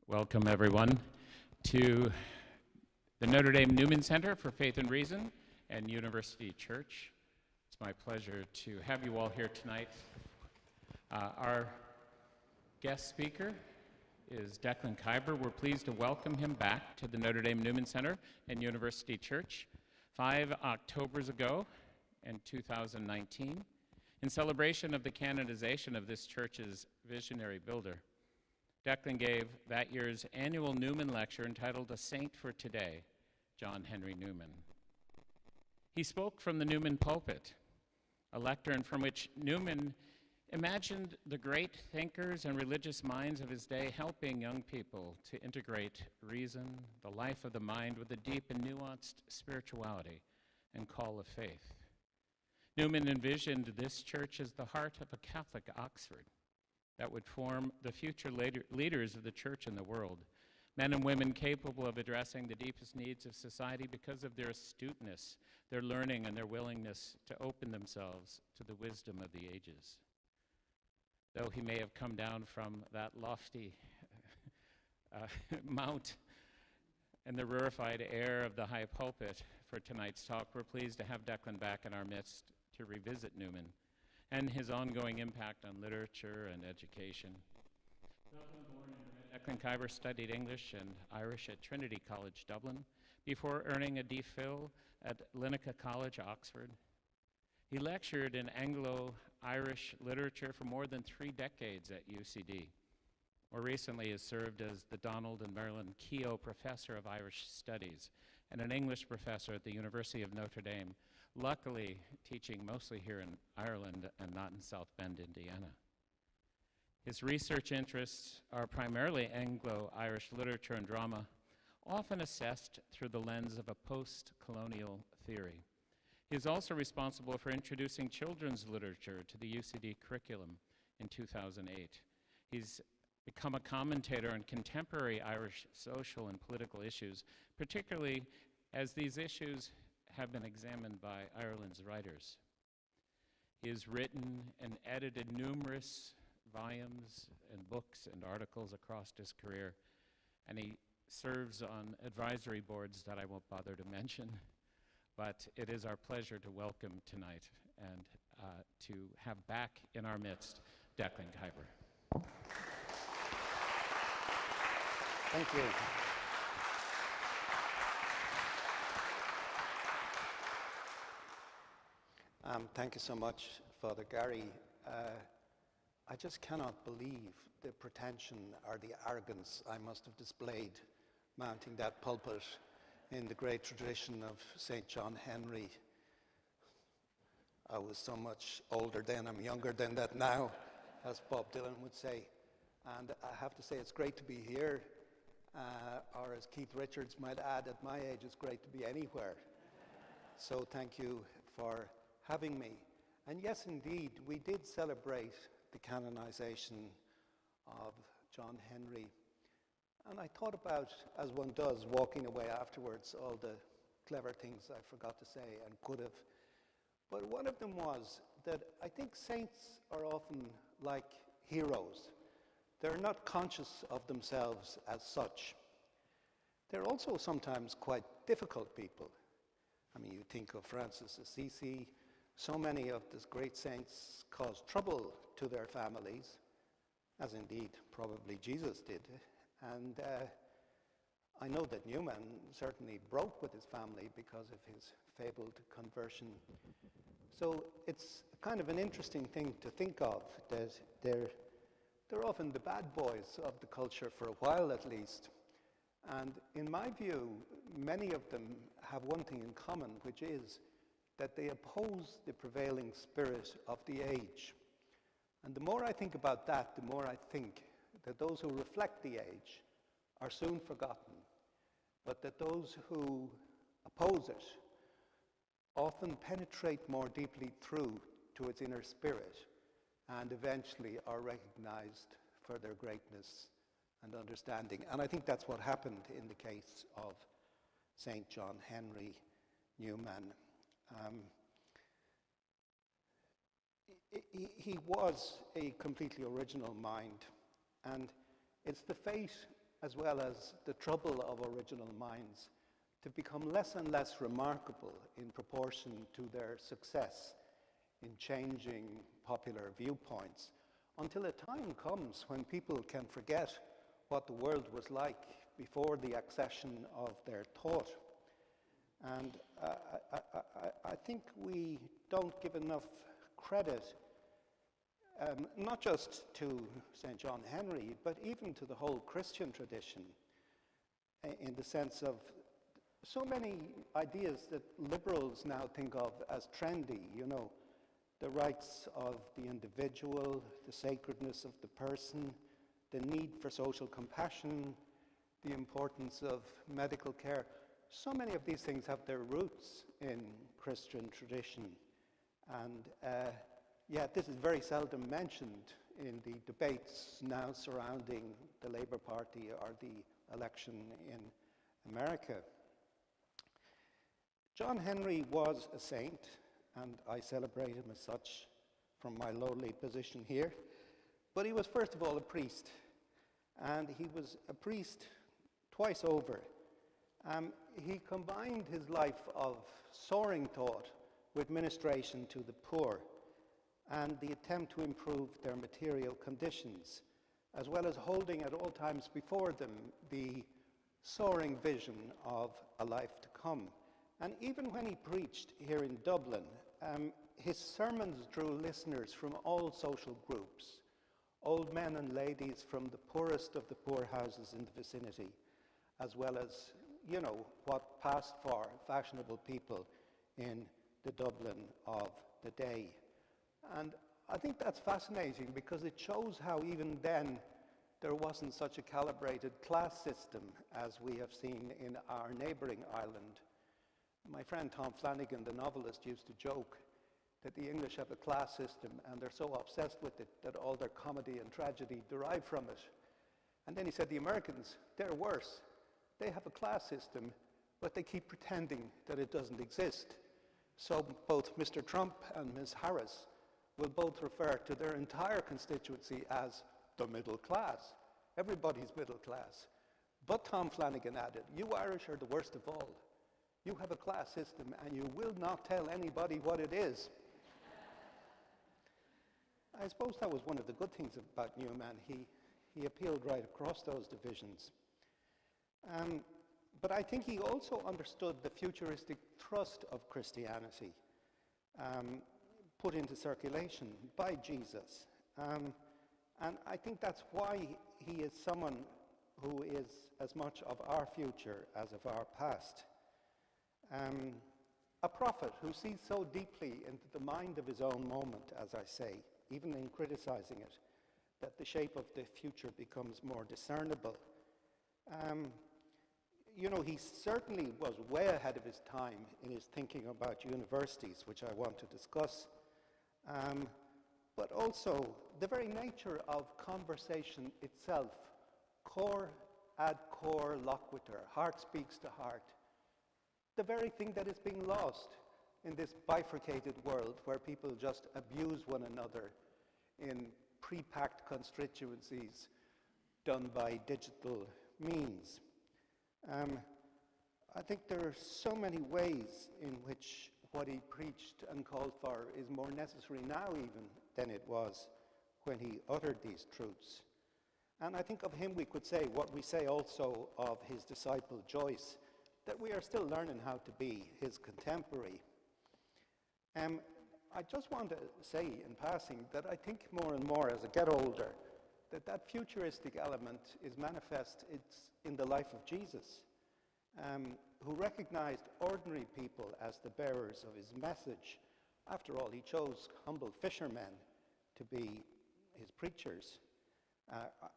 Welcome, everyone, to the Notre Dame Newman Center for Faith and Reason and University Church. It's my pleasure to have you all here tonight. Our guest speaker is Declan Kiberd. We're pleased to welcome him back to the Notre Dame Newman Center and University Church 5 Octobers ago in 2019 in celebration of the canonization of this church's visionary builder. Declan gave that year's annual Newman lecture entitled A Saint for Today, John Henry Newman. He spoke from the Newman pulpit, a lectern from which Newman imagined the great thinkers and religious minds of his day helping young people to integrate reason, the life of the mind, with a deep and nuanced spirituality and call of faith. Newman envisioned this church as the heart of a Catholic Oxford that would form the future leaders of the church in the world, men and women capable of addressing the deepest needs of society because of their astuteness, their learning, and their willingness to open themselves to the wisdom of the ages. Though he may have come down from that lofty mount and the rarefied air of the high pulpit for tonight's talk, we're pleased to have Declan back in our midst to revisit Newman and his ongoing impact on literature and education. Declan Kiberd studied English and Irish at Trinity College, Dublin, before earning a DPhil at Linacre College, Oxford. He lectured in Anglo-Irish literature for more than 3 decades at UCD. More recently, has served as the Donald and Marilyn Keogh Professor of Irish Studies and an English professor at the University of Notre Dame, luckily teaching mostly here in Ireland and not in South Bend, Indiana. His research interests are primarily Anglo-Irish literature and drama, often assessed through the lens of a post-colonial theory. He is also responsible for introducing children's literature to the UCD curriculum in 2008. He's become a commentator on contemporary Irish social and political issues, particularly as these issues have been examined by Ireland's writers. He has written and edited numerous volumes and books and articles across his career, and he serves on advisory boards that I won't bother to mention, but it is our pleasure to welcome tonight and to have back in our midst Declan Kiberd. Thank you. Thank you so much, Father Gary. I just cannot believe the pretension or the arrogance I must have displayed mounting that pulpit in the great tradition of St. John Henry. I was so much older then, I'm younger than that now, as Bob Dylan would say. And I have to say it's great to be here, or as Keith Richards might add, at my age it's great to be anywhere. So thank you for having me. And yes, indeed, we did celebrate the canonization of John Henry. And I thought about, as one does, walking away afterwards, all the clever things I forgot to say and could have. But one of them was that I think saints are often like heroes. They're not conscious of themselves as such. They're also sometimes quite difficult people. I mean, you think of Francis Assisi. So many of these great saints caused trouble to their families, as indeed probably Jesus did. And I know that Newman certainly broke with his family because of his fabled conversion. So it's kind of an interesting thing to think of, that they're often the bad boys of the culture for a while at least. And in my view, many of them have one thing in common, which is that they oppose the prevailing spirit of the age. And the more I think about that, the more I think that those who reflect the age are soon forgotten, but that those who oppose it often penetrate more deeply through to its inner spirit and eventually are recognized for their greatness and understanding. And I think that's what happened in the case of St. John Henry Newman. He was a completely original mind, and it's the fate as well as the trouble of original minds, to become less and less remarkable in proportion to their success in changing popular viewpoints, until a time comes when people can forget what the world was like before the accession of their thought. And I think we don't give enough credit, not just to St. John Henry, but even to the whole Christian tradition, in the sense of so many ideas that liberals now think of as trendy, the rights of the individual, the sacredness of the person, the need for social compassion, the importance of medical care. So many of these things have their roots in Christian tradition. And yet this is very seldom mentioned in the debates now surrounding the Labour Party or the election in America. John Henry was a saint, and I celebrate him as such from my lowly position here. But he was first of all a priest, and he was a priest twice over. He combined his life of soaring thought with ministration to the poor and the attempt to improve their material conditions, as well as holding at all times before them the soaring vision of a life to come. And even when he preached here in Dublin, his sermons drew listeners from all social groups, old men and ladies from the poorest of the poor houses in the vicinity, as well as, what passed for fashionable people in the Dublin of the day. And I think that's fascinating because it shows how even then there wasn't such a calibrated class system as we have seen in our neighbouring Ireland. My friend Tom Flanagan, the novelist, used to joke that the English have a class system and they're so obsessed with it that all their comedy and tragedy derive from it. And then he said the Americans, they're worse. They have a class system, but they keep pretending that it doesn't exist. So both Mr. Trump and Ms. Harris will both refer to their entire constituency as the middle class. Everybody's middle class. But Tom Flanagan added, you Irish are the worst of all. You have a class system and you will not tell anybody what it is. I suppose that was one of the good things about Newman. He appealed right across those divisions. But I think he also understood the futuristic thrust of Christianity put into circulation by Jesus. And I think that's why he is someone who is as much of our future as of our past. A prophet who sees so deeply into the mind of his own moment, as I say, even in criticizing it, that the shape of the future becomes more discernible. He certainly was way ahead of his time in his thinking about universities, which I want to discuss. But also the very nature of conversation itself, cor ad cor loquitur, heart speaks to heart. The very thing that is being lost in this bifurcated world where people just abuse one another in pre-packed constituencies done by digital means. I think there are so many ways in which what he preached and called for is more necessary now even than it was when he uttered these truths. And I think of him we could say what we say also of his disciple Joyce, that we are still learning how to be his contemporary. I just want to say in passing that I think more and more as I get older that futuristic element is manifest in the life of Jesus, who recognized ordinary people as the bearers of his message. After all, he chose humble fishermen to be his preachers.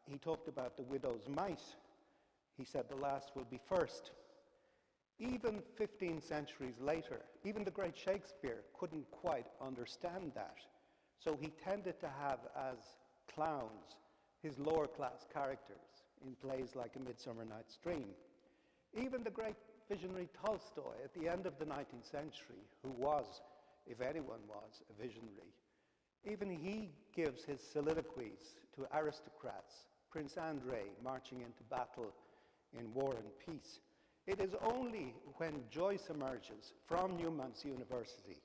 He talked about the widow's mite. He said the last will be first. Even 15 centuries later, even the great Shakespeare couldn't quite understand that. So he tended to have as clowns his lower class characters in plays like A Midsummer Night's Dream. Even the great visionary Tolstoy at the end of the 19th century, who was, if anyone was, a visionary, even he gives his soliloquies to aristocrats, Prince Andrei marching into battle in War and Peace. It is only when Joyce emerges from Newman's University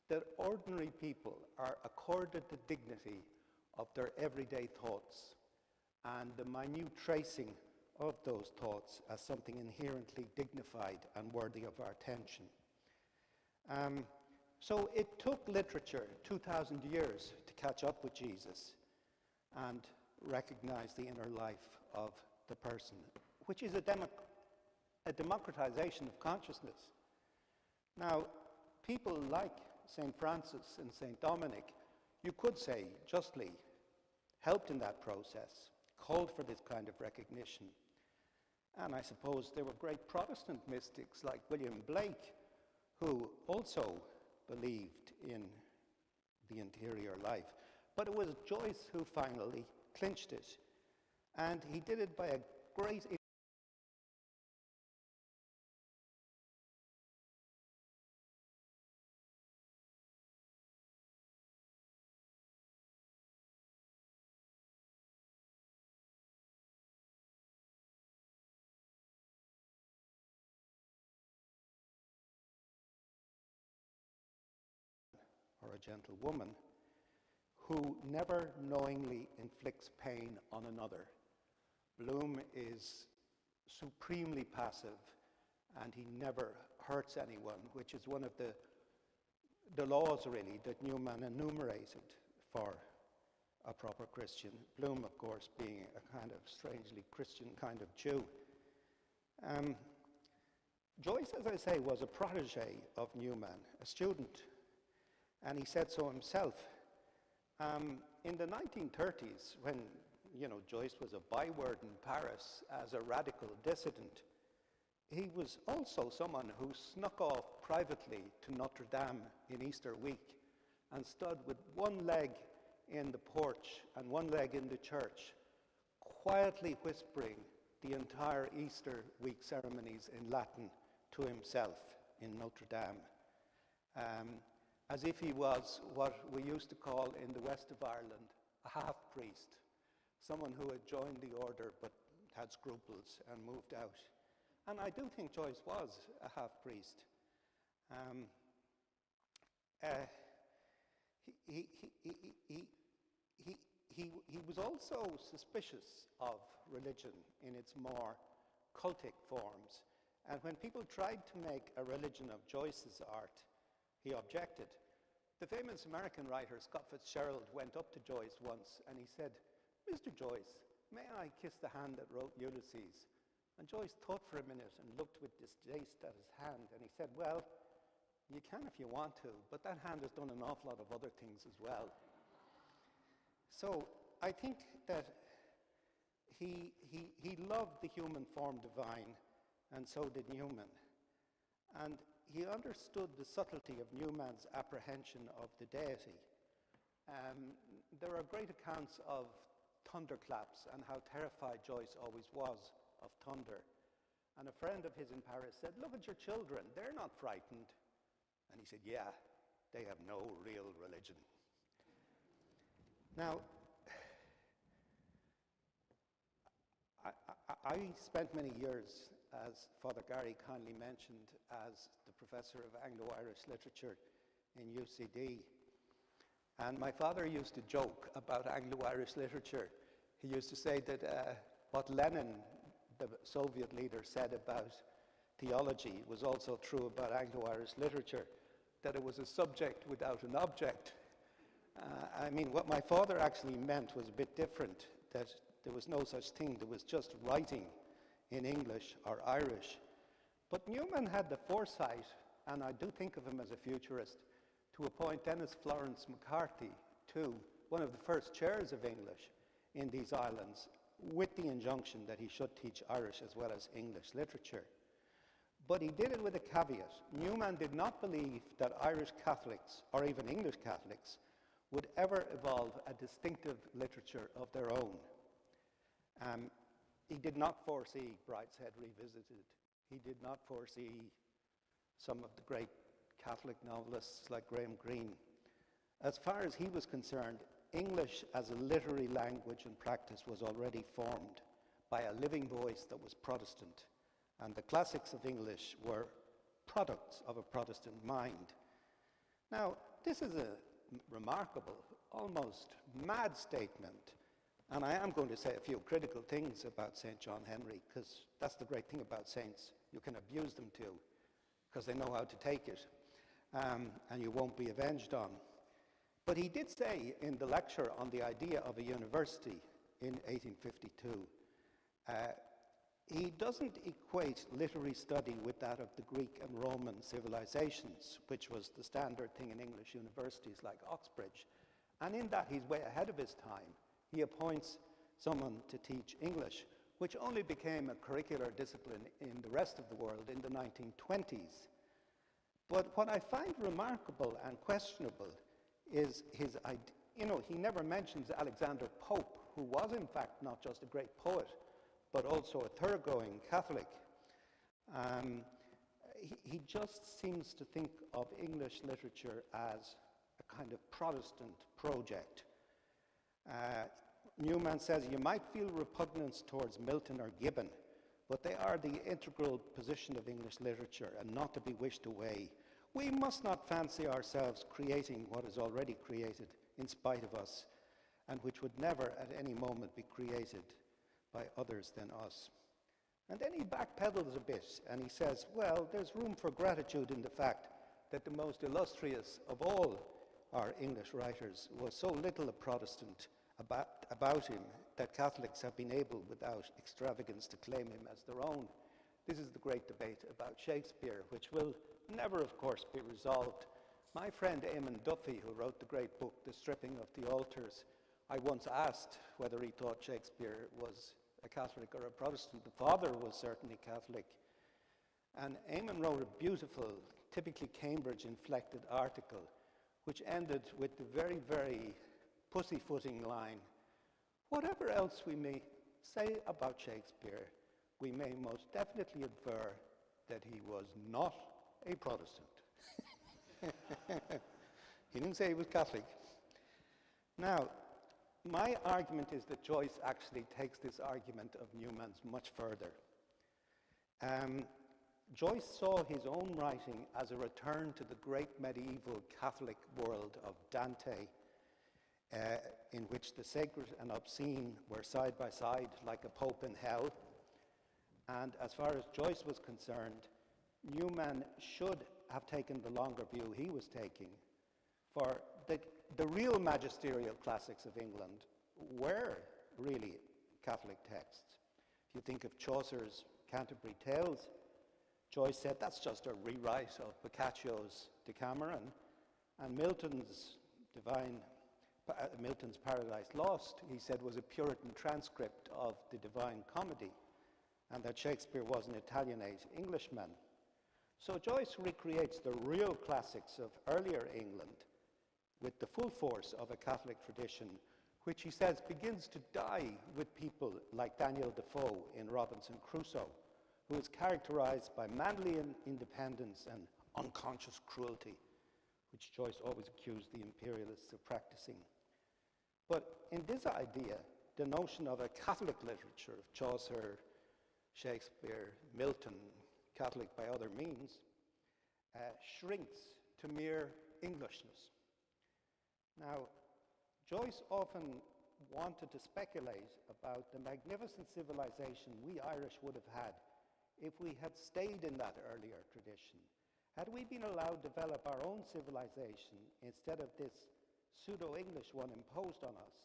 that ordinary people are accorded the dignity of their everyday thoughts and the minute tracing of those thoughts as something inherently dignified and worthy of our attention. So it took literature 2,000 years to catch up with Jesus and recognize the inner life of the person, which is a democratization of consciousness. Now, people like St. Francis and St. Dominic, you could say justly, helped in that process, called for this kind of recognition. And I suppose there were great Protestant mystics like William Blake, who also believed in the interior life. But it was Joyce who finally clinched it. And he did it by a great or a gentle woman who never knowingly inflicts pain on another. Bloom is supremely passive and he never hurts anyone, which is one of the laws really that Newman enumerated for a proper Christian. Bloom, of course, being a kind of strangely Christian kind of Jew. Joyce, as I say, was a protege of Newman, a student, and he said so himself. In the 1930s, when Joyce was a byword in Paris as a radical dissident, he was also someone who snuck off privately to Notre Dame in Easter week and stood with one leg in the porch and one leg in the church, quietly whispering the entire Easter week ceremonies in Latin to himself in Notre Dame, as if he was what we used to call in the west of Ireland a half-priest, someone who had joined the order but had scruples and moved out. And I do think Joyce was a half-priest. He was also suspicious of religion in its more cultic forms. And when people tried to make a religion of Joyce's art, he objected. The famous American writer Scott Fitzgerald went up to Joyce once and he said, "Mr. Joyce, may I kiss the hand that wrote Ulysses?" And Joyce thought for a minute and looked with distaste at his hand, and he said, "Well, you can if you want to, but that hand has done an awful lot of other things as well." So I think that he loved the human form divine, and so did Newman. And he understood the subtlety of Newman's apprehension of the deity. There are great accounts of thunderclaps and how terrified Joyce always was of thunder. And a friend of his in Paris said, "Look at your children, they're not frightened." And he said, "Yeah, they have no real religion." Now, I spent many years, as Father Gary kindly mentioned, as the professor of Anglo-Irish literature in UCD. And my father used to joke about Anglo-Irish literature. He used to say that what Lenin, the Soviet leader, said about theology was also true about Anglo-Irish literature, that it was a subject without an object. I mean, what my father actually meant was a bit different, that there was no such thing. There was just writing in English or Irish. But Newman had the foresight, and I do think of him as a futurist, to appoint Dennis Florence McCarthy to one of the first chairs of English in these islands, with the injunction that he should teach Irish as well as English literature. But he did it with a caveat. Newman did not believe that Irish Catholics, or even English Catholics, would ever evolve a distinctive literature of their own. He did not foresee Brideshead Revisited. He did not foresee some of the great Catholic novelists like Graham Greene. As far as he was concerned, English as a literary language and practice was already formed by a living voice that was Protestant, and the classics of English were products of a Protestant mind. Now, this is a remarkable, almost mad statement, and I am going to say a few critical things about St. John Henry, because that's the great thing about saints. You can abuse them too, because they know how to take it, and you won't be avenged on. But he did say in the lecture on the idea of a university in 1852, he doesn't equate literary study with that of the Greek and Roman civilizations, which was the standard thing in English universities like Oxbridge. And in that, he's way ahead of his time. He appoints someone to teach English, which only became a curricular discipline in the rest of the world in the 1920s. But what I find remarkable and questionable is his idea. You know, he never mentions Alexander Pope, who was in fact not just a great poet, but also a thoroughgoing Catholic. He just seems to think of English literature as a kind of Protestant project. Newman says, you might feel repugnance towards Milton or Gibbon, but they are the integral position of English literature and not to be wished away. We must not fancy ourselves creating what is already created in spite of us, and which would never at any moment be created by others than us. And then he backpedals a bit and he says, well, there's room for gratitude in the fact that the most illustrious of all our English writers was so little a Protestant about him that Catholics have been able without extravagance to claim him as their own. This is the great debate about Shakespeare, which will never, of course, be resolved. My friend Eamon Duffy, who wrote the great book, The Stripping of the Altars, I once asked whether he thought Shakespeare was a Catholic or a Protestant. The father was certainly Catholic. And Eamon wrote a beautiful, typically Cambridge-inflected article, which ended with the very, very pussyfooting line, whatever else we may say about Shakespeare, we may most definitely infer that he was not a Protestant. He didn't say he was Catholic. Now, my argument is that Joyce actually takes this argument of Newman's much further. Joyce saw his own writing as a return to the great medieval Catholic world of Dante, in which the sacred and obscene were side by side like a pope in hell. And as far as Joyce was concerned, Newman should have taken the longer view he was taking, for the real magisterial classics of England were really Catholic texts. If you think of Chaucer's Canterbury Tales, Joyce said that's just a rewrite of Boccaccio's Decameron, and Milton's Paradise Lost, he said, was a Puritan transcript of the Divine Comedy, and that Shakespeare was an Italianate Englishman. So Joyce recreates the real classics of earlier England with the full force of a Catholic tradition, which he says begins to die with people like Daniel Defoe in Robinson Crusoe, who is characterized by manly independence and unconscious cruelty, which Joyce always accused the imperialists of practicing. But in this idea, the notion of a Catholic literature of Chaucer, Shakespeare, Milton, Catholic by other means, shrinks to mere Englishness. Now, Joyce often wanted to speculate about the magnificent civilization we Irish would have had if we had stayed in that earlier tradition. Had we been allowed to develop our own civilization instead of this pseudo-English one imposed on us,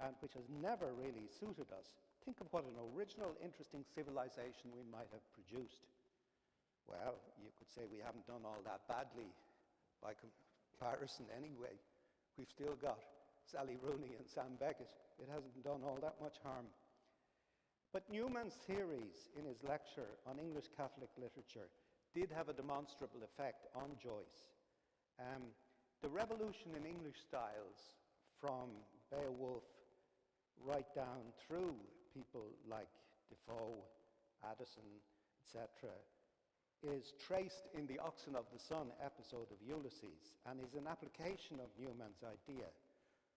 and which has never really suited us, think of what an original, interesting civilization we might have produced. Well, you could say we haven't done all that badly by comparison anyway. We've still got Sally Rooney and Sam Beckett. It hasn't done all that much harm. But Newman's theories in his lecture on English Catholic literature did have a demonstrable effect on Joyce. The revolution in English styles, from Beowulf right down through people like Defoe, Addison, etc., is traced in the Oxen of the Sun episode of Ulysses, and is an application of Newman's idea.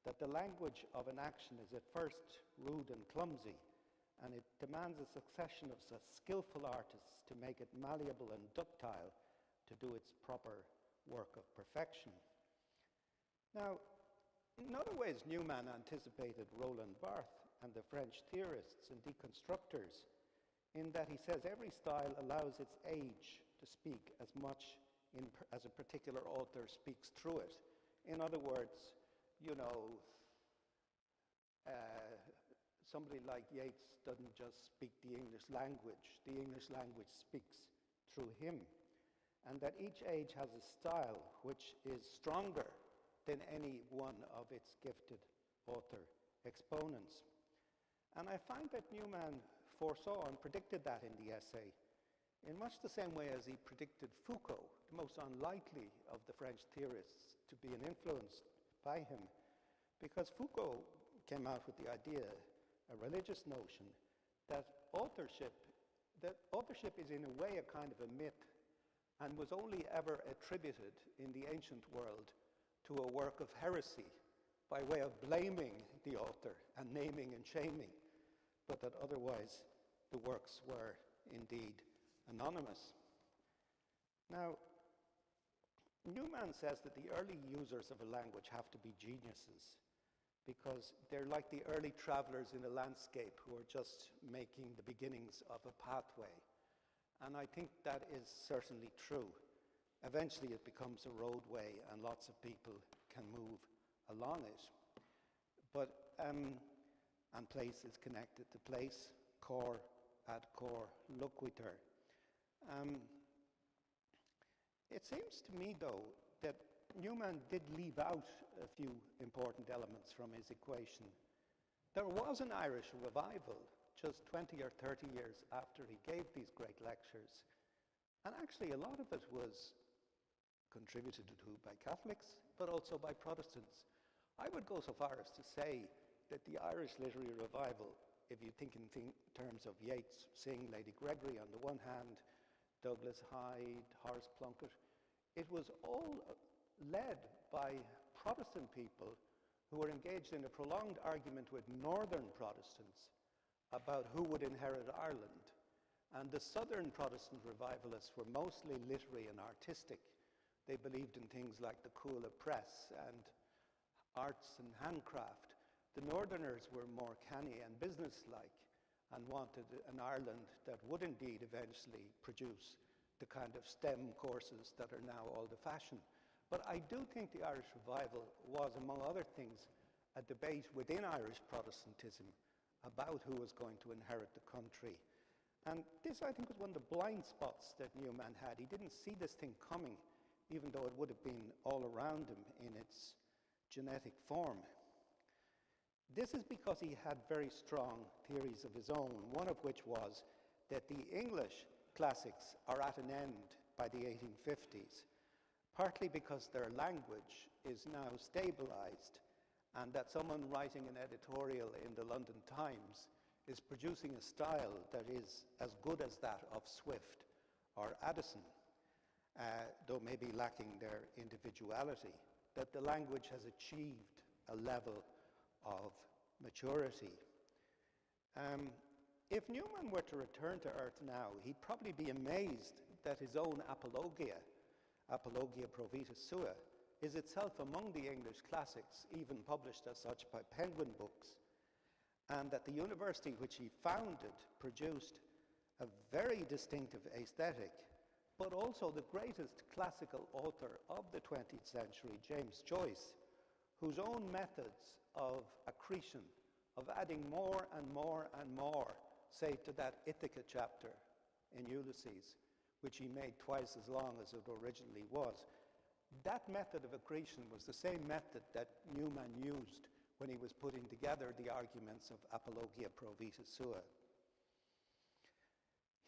that the language of an action is at first rude and clumsy, and it demands a succession of skillful artists to make it malleable and ductile to do its proper work of perfection. Now, in other ways, Newman anticipated Roland Barthes and the French theorists and deconstructors, in that he says every style allows its age to speak as much as a particular author speaks through it. In other words, you know, somebody like Yeats doesn't just speak the English language speaks through him. And that each age has a style which is stronger than any one of its gifted author exponents. And I find that Newman foresaw and predicted that in the essay, in much the same way as he predicted Foucault, the most unlikely of the French theorists to be an influence by him, because Foucault came out with the idea, a religious notion, that authorship is in a way a kind of a myth, and was only ever attributed in the ancient world to a work of heresy by way of blaming the author and naming and shaming, but that otherwise the works were indeed anonymous. Now, Newman says that the early users of a language have to be geniuses, because they're like the early travelers in a landscape who are just making the beginnings of a pathway. And I think that is certainly true. Eventually it becomes a roadway and lots of people can move along it. But, and place is connected to place, cor ad cor loquitur. It seems to me, though, that Newman did leave out a few important elements from his equation. There was an Irish revival just 20 or 30 years after he gave these great lectures. And actually, a lot of it was contributed to by Catholics, but also by Protestants. I would go so far as to say that the Irish literary revival, if you think in terms of Yeats seeing Lady Gregory on the one hand, Douglas Hyde, Horace Plunkett, it was all led by Protestant people who were engaged in a prolonged argument with Northern Protestants about who would inherit Ireland. And the Southern Protestant revivalists were mostly literary and artistic. They believed in things like the Coola Press and arts and handcraft. The Northerners were more canny and businesslike and wanted an Ireland that would indeed eventually produce the kind of STEM courses that are now all the fashion. But I do think the Irish revival was, among other things, a debate within Irish Protestantism about who was going to inherit the country. And this, I think, was one of the blind spots that Newman had. He didn't see this thing coming, even though it would have been all around him in its genetic form. This is because he had very strong theories of his own, one of which was that the English classics are at an end by the 1850s, partly because their language is now stabilized, and that someone writing an editorial in the London Times is producing a style that is as good as that of Swift or Addison, though maybe lacking their individuality, that the language has achieved a level of maturity. If Newman were to return to Earth now, he'd probably be amazed that his own Apologia Pro Vita Sua, is itself among the English classics, even published as such by Penguin Books, and that the university which he founded produced a very distinctive aesthetic, but also the greatest classical author of the 20th century, James Joyce, whose own methods of accretion, of adding more and more and more, say to that Ithaca chapter in Ulysses, which he made twice as long as it originally was. That method of accretion was the same method that Newman used when he was putting together the arguments of Apologia Pro Vita Sua.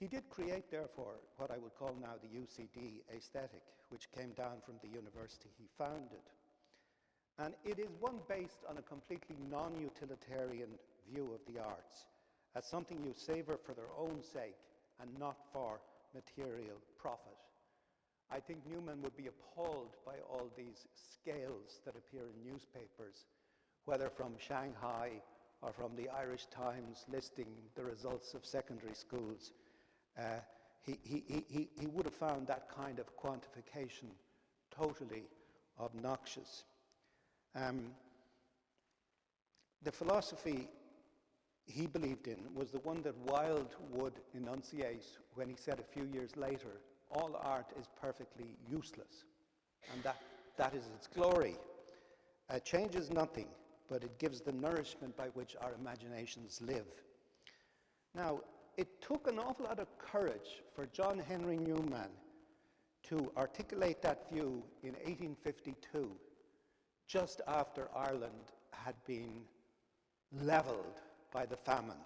He did create, therefore, what I would call now the UCD aesthetic, which came down from the university he founded. And it is one based on a completely non-utilitarian view of the arts, as something you savor for their own sake and not for material profit. I think Newman would be appalled by all these scales that appear in newspapers, whether from Shanghai or from the Irish Times listing the results of secondary schools, he would have found that kind of quantification totally obnoxious. The philosophy he believed in was the one that Wilde would enunciate when he said a few years later, all art is perfectly useless, and that is its glory. It changes nothing, but it gives the nourishment by which our imaginations live. Now, it took an awful lot of courage for John Henry Newman to articulate that view in 1852, just after Ireland had been leveled by the famine,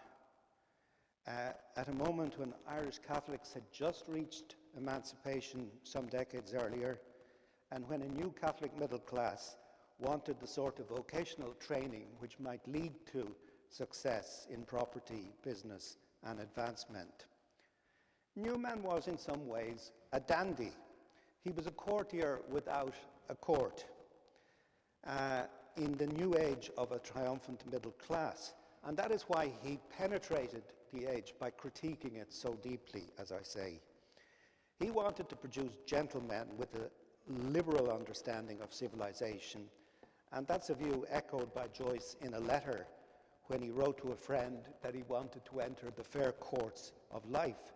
at a moment when Irish Catholics had just reached emancipation some decades earlier, and when a new Catholic middle class wanted the sort of vocational training which might lead to success in property, business, and advancement. Newman was in some ways a dandy. He was a courtier without a court in the new age of a triumphant middle class. And that is why he penetrated the age by critiquing it so deeply, as I say. He wanted to produce gentlemen with a liberal understanding of civilization, and that's a view echoed by Joyce in a letter when he wrote to a friend that he wanted to enter the fair courts of life.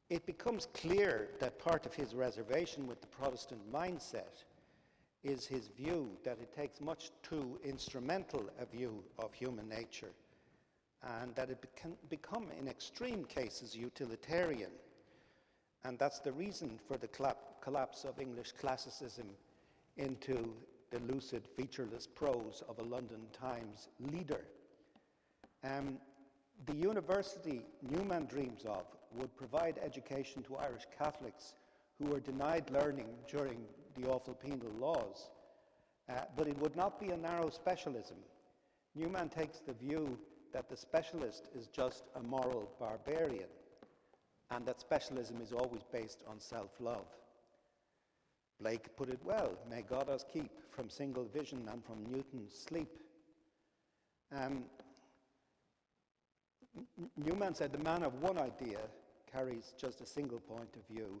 It becomes clear that part of his reservation with the Protestant mindset is his view that it takes much too instrumental a view of human nature, and that it can become, in extreme cases, utilitarian. And that's the reason for the collapse of English classicism into the lucid, featureless prose of a London Times leader. The university Newman dreams of would provide education to Irish Catholics who were denied learning during the awful penal laws, but it would not be a narrow specialism. Newman takes the view that the specialist is just a moral barbarian, and that specialism is always based on self-love. Blake put it well, may God us keep from single vision and from Newton's sleep. Newman said the man of one idea carries just a single point of view,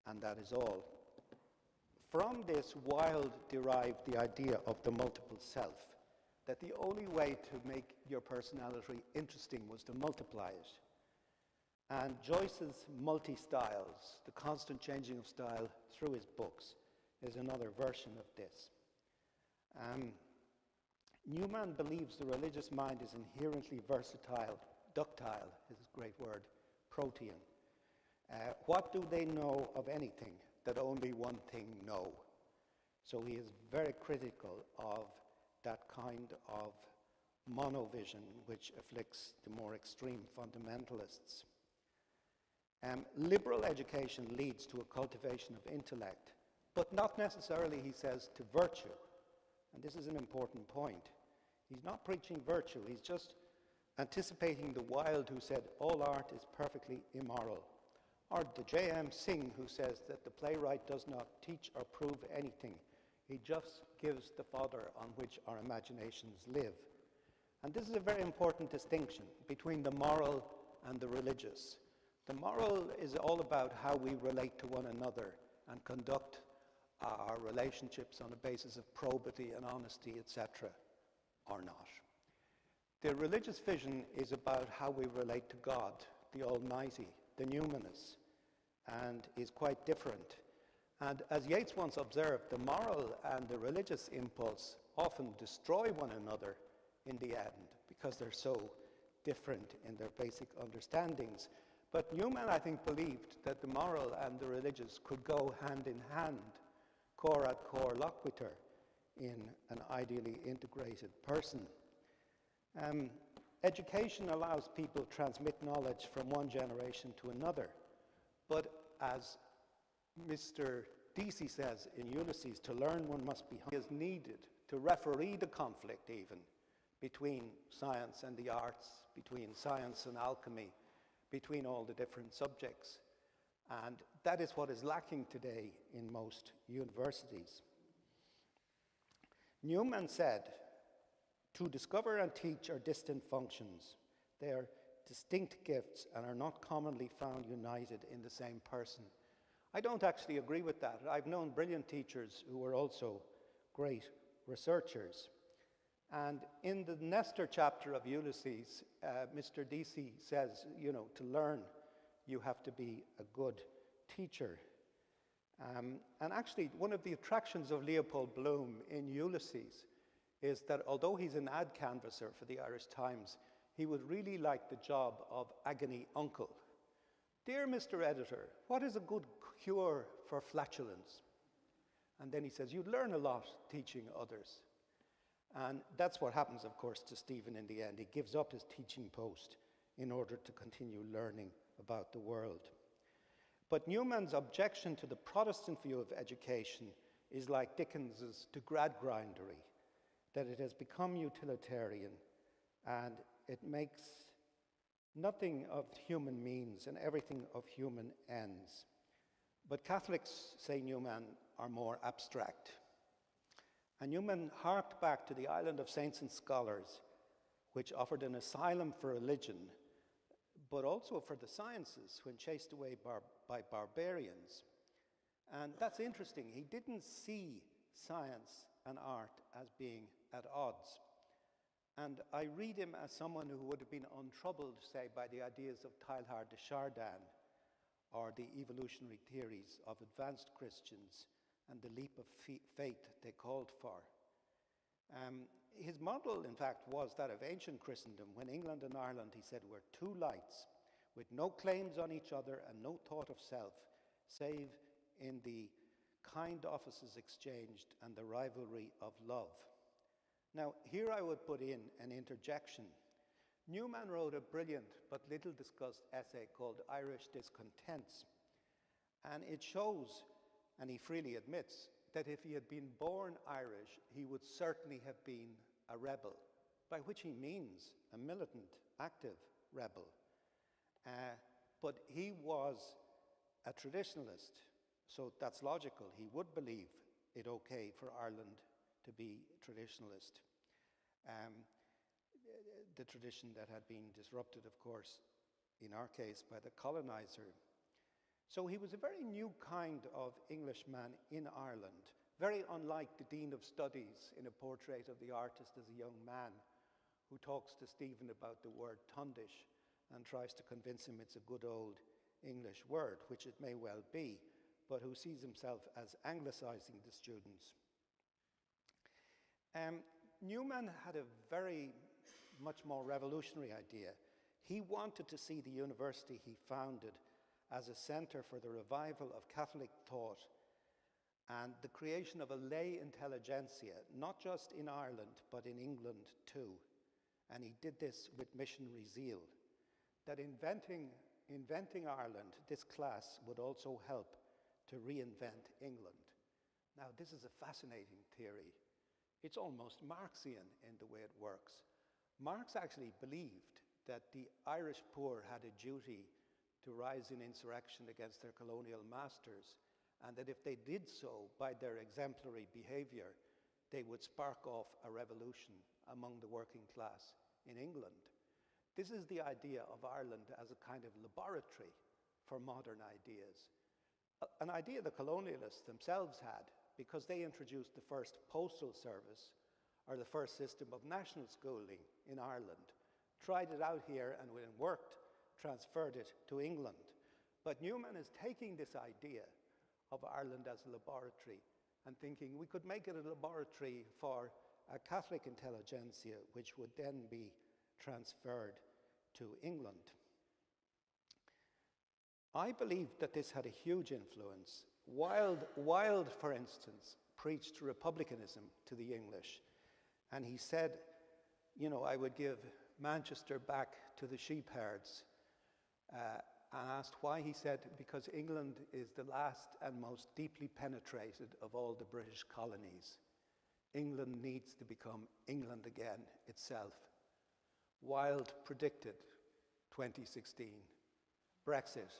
and that is all. From this, Wilde derived the idea of the multiple self, that the only way to make your personality interesting was to multiply it. And Joyce's multi-styles, the constant changing of style through his books, is another version of this. Newman believes the religious mind is inherently versatile, ductile is a great word, protean. What do they know of anything that only one thing know? So he is very critical of that kind of monovision which afflicts the more extreme fundamentalists. Liberal education leads to a cultivation of intellect, but not necessarily, he says, to virtue. And this is an important point. He's not preaching virtue, he's just anticipating the Wilde who said all art is perfectly immoral, or the J.M. Singh who says that the playwright does not teach or prove anything, he just gives the fodder on which our imaginations live. And this is a very important distinction between the moral and the religious. The moral is all about how we relate to one another and conduct our relationships on a basis of probity and honesty, etc., or not. The religious vision is about how we relate to God, the Almighty, the numinous, and is quite different. And as Yeats once observed, the moral and the religious impulse often destroy one another in the end because they're so different in their basic understandings. But Newman, I think, believed that the moral and the religious could go hand in hand, cor ad cor loquitur, in an ideally integrated person. Education allows people to transmit knowledge from one generation to another. But as Mr. Deasy says in Ulysses, to learn one must be humble. Is needed to referee the conflict even between science and the arts, between science and alchemy, between all the different subjects. And that is what is lacking today in most universities. Newman said, "To discover and teach are distant functions. They are distinct gifts and are not commonly found united in the same person." I don't actually agree with that. I've known brilliant teachers who were also great researchers. And in the Nestor chapter of Ulysses, Mr. Deasy says, to learn, you have to be a good teacher. And actually, one of the attractions of Leopold Bloom in Ulysses is that although he's an ad canvasser for the Irish Times, he would really like the job of agony uncle. "Dear Mr. Editor, what is a good cure for flatulence?" And then he says, "You learn a lot teaching others." And that's what happens, of course, to Stephen in the end. He gives up his teaching post in order to continue learning about the world. But Newman's objection to the Protestant view of education is like Dickens's to Gradgrindery, that it has become utilitarian and it makes nothing of human means and everything of human ends. But Catholics, say Newman, are more abstract. And Newman harked back to the island of saints and scholars, which offered an asylum for religion, but also for the sciences when chased away by barbarians. And that's interesting. He didn't see science and art as being at odds. And I read him as someone who would have been untroubled, say, by the ideas of Teilhard de Chardin or the evolutionary theories of advanced Christians and the leap of faith they called for. His model, in fact, was that of ancient Christendom, when England and Ireland, he said, were two lights with no claims on each other and no thought of self, save in the kind offices exchanged and the rivalry of love. Now, here I would put in an interjection. Newman wrote a brilliant but little discussed essay called Irish Discontents. And it shows, and he freely admits, that if he had been born Irish, he would certainly have been a rebel, by which he means a militant, active rebel. But he was a traditionalist, so that's logical. He would believe it okay for Ireland to be traditionalist. The tradition that had been disrupted, of course, in our case, by the colonizer. So he was a very new kind of Englishman in Ireland, very unlike the Dean of Studies in a portrait of the artist as a young man who talks to Stephen about the word tundish and tries to convince him it's a good old English word, which it may well be, but who sees himself as anglicizing the students. Newman had a very much more revolutionary idea. He wanted to see the university he founded as a center for the revival of Catholic thought and the creation of a lay intelligentsia, not just in Ireland, but in England too. And he did this with missionary zeal, that inventing Ireland, this class would also help to reinvent England. Now, this is a fascinating theory. It's almost Marxian in the way it works. Marx actually believed that the Irish poor had a duty to rise in insurrection against their colonial masters, and that if they did so by their exemplary behavior, they would spark off a revolution among the working class in England. This is the idea of Ireland as a kind of laboratory for modern ideas. An idea the colonialists themselves had, because they introduced the first postal service or the first system of national schooling in Ireland, tried it out here, and when it worked, transferred it to England. But Newman is taking this idea of Ireland as a laboratory and thinking we could make it a laboratory for a Catholic intelligentsia, which would then be transferred to England. I believe that this had a huge influence. Wilde, for instance, preached republicanism to the English. And he said, I would give Manchester back to the sheepherds. And asked why, he said, because England is the last and most deeply penetrated of all the British colonies. England needs to become England again itself. Wilde predicted 2016. Brexit,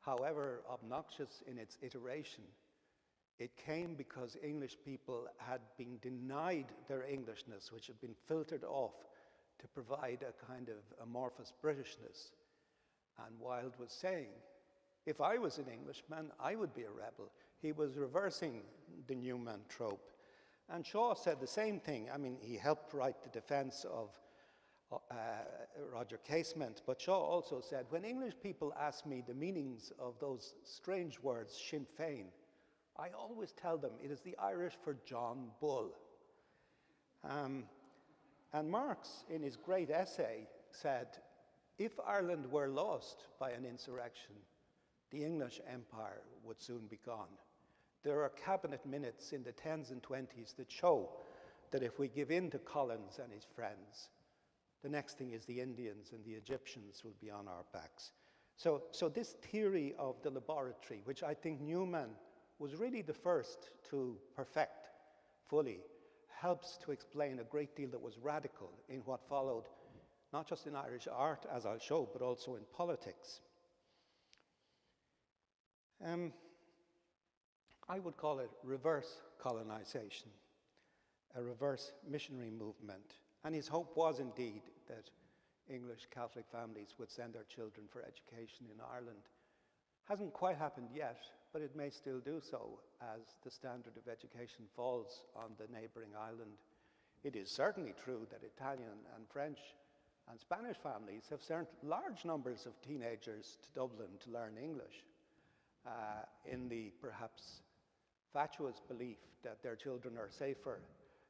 however obnoxious in its iteration, It came because English people had been denied their Englishness, which had been filtered off to provide a kind of amorphous Britishness. And Wilde was saying, if I was an Englishman, I would be a rebel. He was reversing the Newman trope. And Shaw said the same thing. I mean, he helped write the defense of Roger Casement, but Shaw also said, when English people ask me the meanings of those strange words, Sinn Féin, I always tell them it is the Irish for John Bull. And Marx, in his great essay, said, if Ireland were lost by an insurrection, the English Empire would soon be gone. There are cabinet minutes in the 10s and 20s that show that if we give in to Collins and his friends, the next thing is the Indians and the Egyptians will be on our backs. So this theory of the laboratory, which I think Newman was really the first to perfect fully, helps to explain a great deal that was radical in what followed, not just in Irish art, as I'll show, but also in politics. I would call it reverse colonization, a reverse missionary movement. And his hope was indeed that English Catholic families would send their children for education in Ireland. Hasn't quite happened yet, but it may still do so as the standard of education falls on the neighboring island. It is certainly true that Italian and French and Spanish families have sent large numbers of teenagers to Dublin to learn English in the perhaps fatuous belief that their children are safer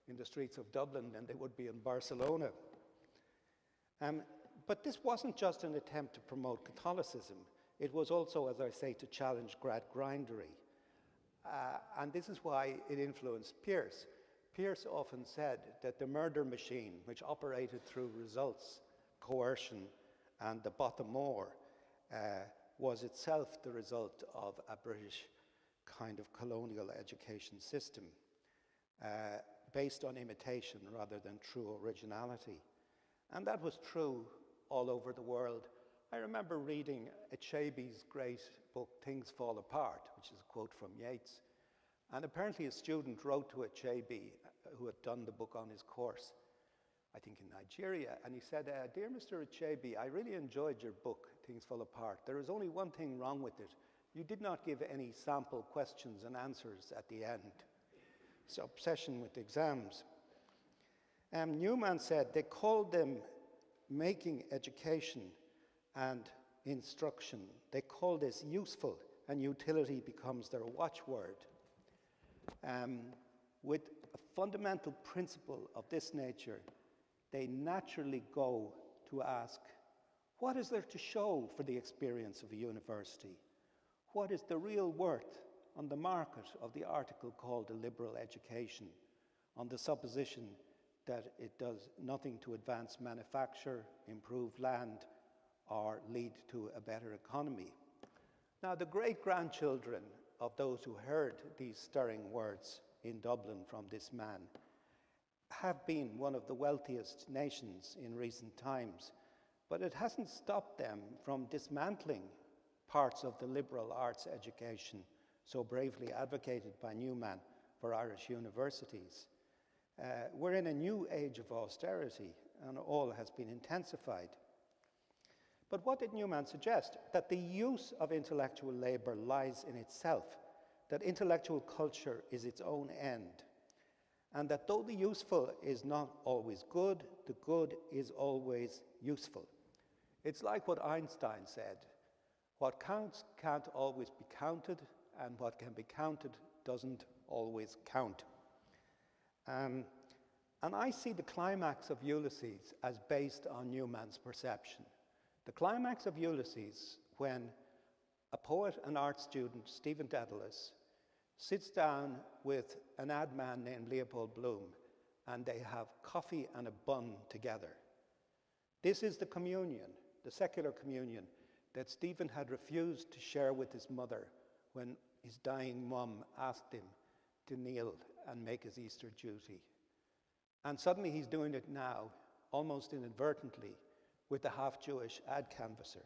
in the streets of Dublin than they would be in Barcelona. But this wasn't just an attempt to promote Catholicism. It was also, as I say, to challenge gradgrindery. And this is why it influenced Pearse. Pearse often said that the murder machine, which operated through results, coercion, and the bottom more, was itself the result of a British kind of colonial education system based on imitation rather than true originality. And that was true all over the world. I remember reading Achebe's great book, Things Fall Apart, which is a quote from Yeats. And apparently a student wrote to Achebe, who had done the book on his course, I think in Nigeria, and he said, Dear Mr. Achebe, I really enjoyed your book, Things Fall Apart. There is only one thing wrong with it. You did not give any sample questions and answers at the end. It's obsession with exams. Newman said they called them making education and instruction. They call this useful, and utility becomes their watchword. With a fundamental principle of this nature, they naturally go to ask, what is there to show for the experience of a university? What is the real worth on the market of the article called a liberal education, on the supposition that it does nothing to advance manufacture, improve land, or lead to a better economy? Now, the great-grandchildren of those who heard these stirring words in Dublin from this man have been one of the wealthiest nations in recent times, but it hasn't stopped them from dismantling parts of the liberal arts education so bravely advocated by Newman for Irish universities. We're in a new age of austerity, and all has been intensified. But what did Newman suggest? That the use of intellectual labor lies in itself, that intellectual culture is its own end, and that though the useful is not always good, the good is always useful. It's like what Einstein said, what counts can't always be counted, and what can be counted doesn't always count. And I see the climax of Ulysses as based on Newman's perception. The climax of Ulysses, when a poet and art student, Stephen Dedalus, sits down with an ad man named Leopold Bloom, and they have coffee and a bun together. This is the communion, the secular communion, that Stephen had refused to share with his mother when his dying mum asked him to kneel and make his Easter duty. And suddenly he's doing it now, almost inadvertently, with the half-Jewish ad canvasser.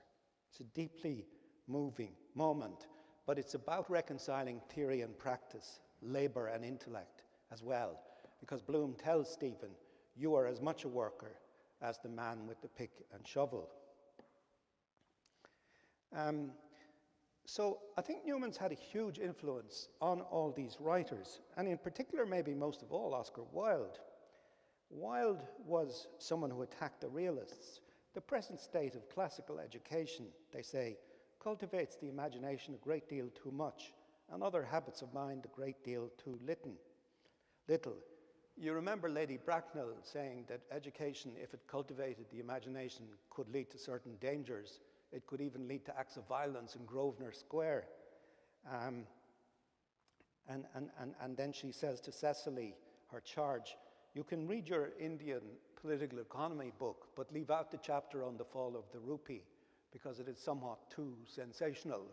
It's a deeply moving moment, but it's about reconciling theory and practice, labor and intellect as well. Because Bloom tells Stephen, you are as much a worker as the man with the pick and shovel. So I think Newman's had a huge influence on all these writers, and in particular, maybe most of all, Oscar Wilde. Wilde was someone who attacked the realists. The present state of classical education, they say, cultivates the imagination a great deal too much, and other habits of mind a great deal too little. You remember Lady Bracknell saying that education, if it cultivated the imagination, could lead to certain dangers. It could even lead to acts of violence in Grosvenor Square. And then she says to Cecily, her charge, you can read your Indian political economy book, but leave out the chapter on the fall of the rupee, because it is somewhat too sensational.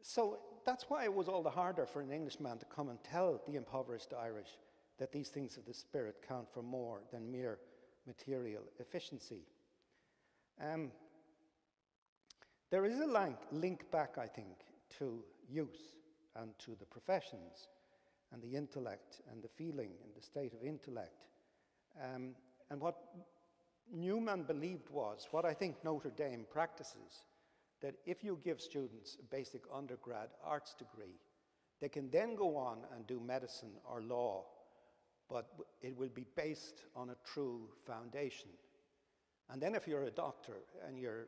So that's why it was all the harder for an Englishman to come and tell the impoverished Irish that these things of the spirit count for more than mere material efficiency. There is a link back, I think, to use and to the professions and the intellect and the feeling and the state of intellect. And what Newman believed was, what I think Notre Dame practices, that if you give students a basic undergrad arts degree, they can then go on and do medicine or law, but it will be based on a true foundation. And then if you're a doctor and you're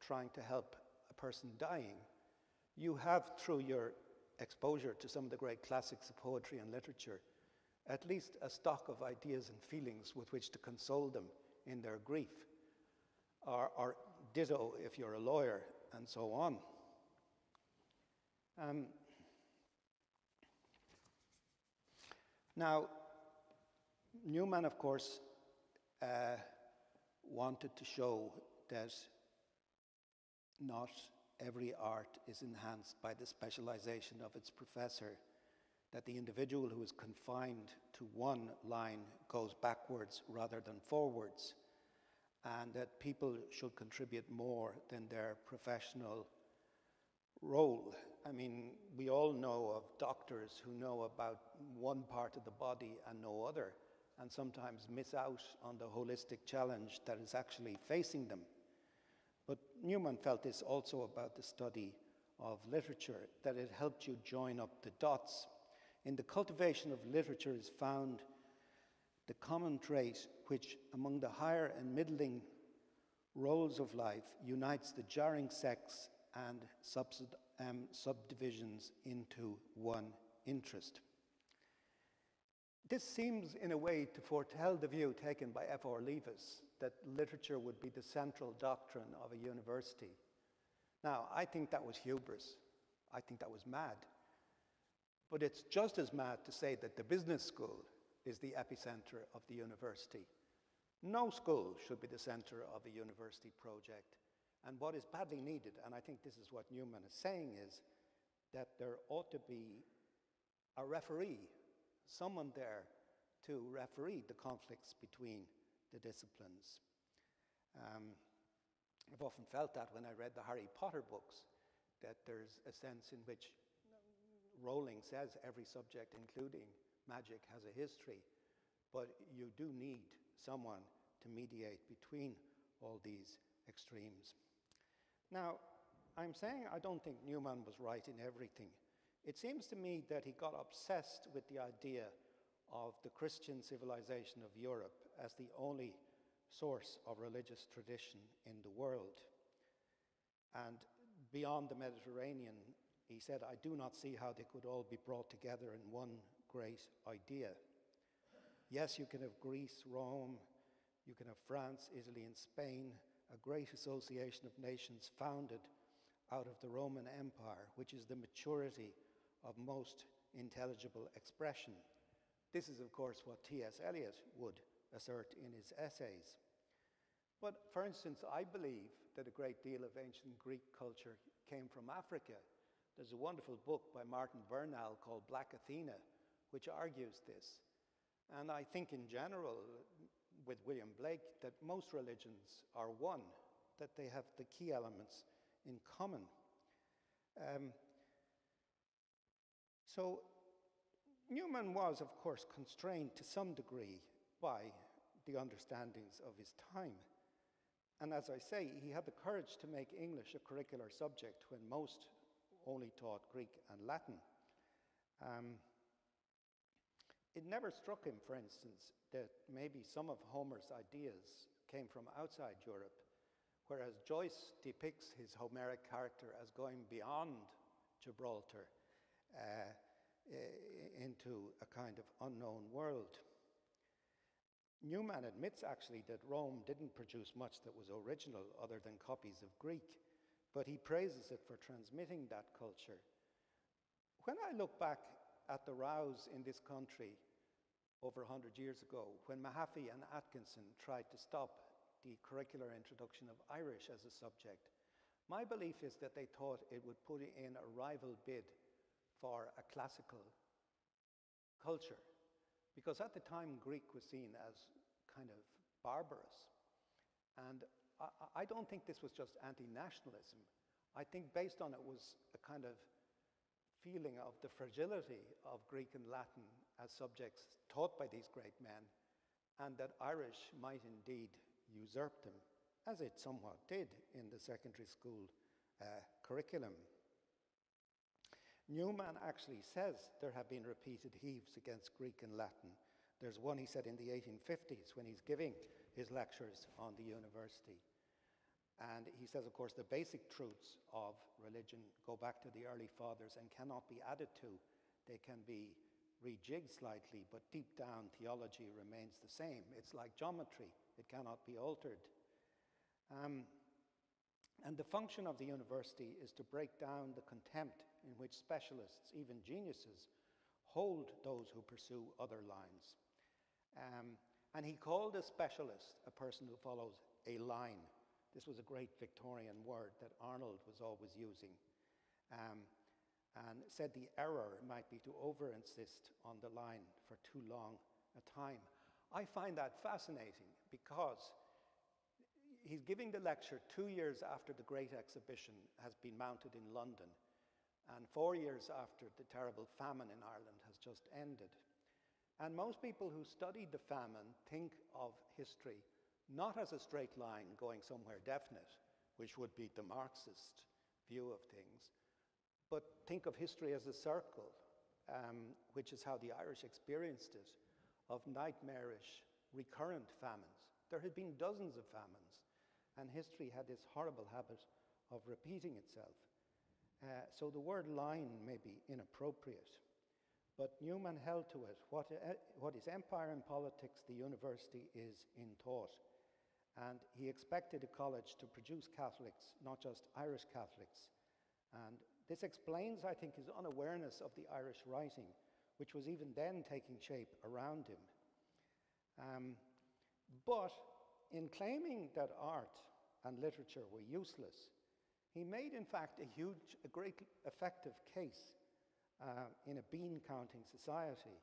trying to help a person dying, you have, through your exposure to some of the great classics of poetry and literature, at least a stock of ideas and feelings with which to console them in their grief, or ditto if you're a lawyer, and so on. Now, Newman, of course, wanted to show that not every art is enhanced by the specialization of its professor, that the individual who is confined to one line goes backwards rather than forwards, and that people should contribute more than their professional role. I mean, we all know of doctors who know about one part of the body and no other, and sometimes miss out on the holistic challenge that is actually facing them. But Newman felt this also about the study of literature, that it helped you join up the dots. In the cultivation of literature is found the common trait which, among the higher and middling roles of life, unites the jarring sects and subdivisions into one interest. This seems, in a way, to foretell the view taken by F.R. Leavis that literature would be the central doctrine of a university. Now, I think that was hubris. I think that was mad. But it's just as mad to say that the business school is the epicenter of the university. No school should be the center of a university project. And what is badly needed, and I think this is what Newman is saying, is that there ought to be a referee, someone there to referee the conflicts between the disciplines. I've often felt that when I read the Harry Potter books, that there's a sense in which Rowling says every subject, including magic, has a history, but you do need someone to mediate between all these extremes. Now, I'm saying I don't think Newman was right in everything. It seems to me that he got obsessed with the idea of the Christian civilization of Europe as the only source of religious tradition in the world. And beyond the Mediterranean, he said, I do not see how they could all be brought together in one great idea. Yes, you can have Greece, Rome, you can have France, Italy, and Spain, a great association of nations founded out of the Roman Empire, which is the maturity of most intelligible expression. This is, of course, what T.S. Eliot would assert in his essays. But, for instance, I believe that a great deal of ancient Greek culture came from Africa. There's a wonderful book by Martin Bernal called Black Athena, which argues this. And I think in general, with William Blake, that most religions are one, that they have the key elements in common. So Newman was, of course, constrained to some degree by the understandings of his time. And as I say, he had the courage to make English a curricular subject when most only taught Greek and Latin. It never struck him, for instance, that maybe some of Homer's ideas came from outside Europe, whereas Joyce depicts his Homeric character as going beyond Gibraltar into a kind of unknown world. Newman admits actually that Rome didn't produce much that was original other than copies of Greek, but he praises it for transmitting that culture. When I look back at the rows in this country over 100 years ago, when Mahaffey and Atkinson tried to stop the curricular introduction of Irish as a subject, my belief is that they thought it would put in a rival bid for a classical culture. Because at the time, Greek was seen as kind of barbarous. And I don't think this was just anti-nationalism. I think based on it was a kind of feeling of the fragility of Greek and Latin as subjects taught by these great men, and that Irish might indeed usurp them, as it somewhat did in the secondary school curriculum. Newman actually says there have been repeated heaves against Greek and Latin. There's one, he said, in the 1850s when he's giving his lectures on the university. And he says, of course, the basic truths of religion go back to the early fathers and cannot be added to. They can be rejigged slightly, but deep down theology remains the same. It's like geometry. It cannot be altered. And the function of the university is to break down the contempt in which specialists, even geniuses, hold those who pursue other lines. And he called a specialist a person who follows a line. This was a great Victorian word that Arnold was always using. And said the error might be to over-insist on the line for too long a time. I find that fascinating because he's giving the lecture 2 years after the Great Exhibition has been mounted in London, and 4 years after the terrible famine in Ireland has just ended. And most people who study the famine think of history not as a straight line going somewhere definite, which would be the Marxist view of things, but think of history as a circle, which is how the Irish experienced it, of nightmarish, recurrent famines. There had been dozens of famines, and history had this horrible habit of repeating itself. So the word line may be inappropriate, but Newman held to it. What is empire in politics, the university is in thought. And he expected a college to produce Catholics, not just Irish Catholics. And this explains, I think, his unawareness of the Irish writing, which was even then taking shape around him. But in claiming that art and literature were useless, he made, in fact, a great effective case in a bean-counting society.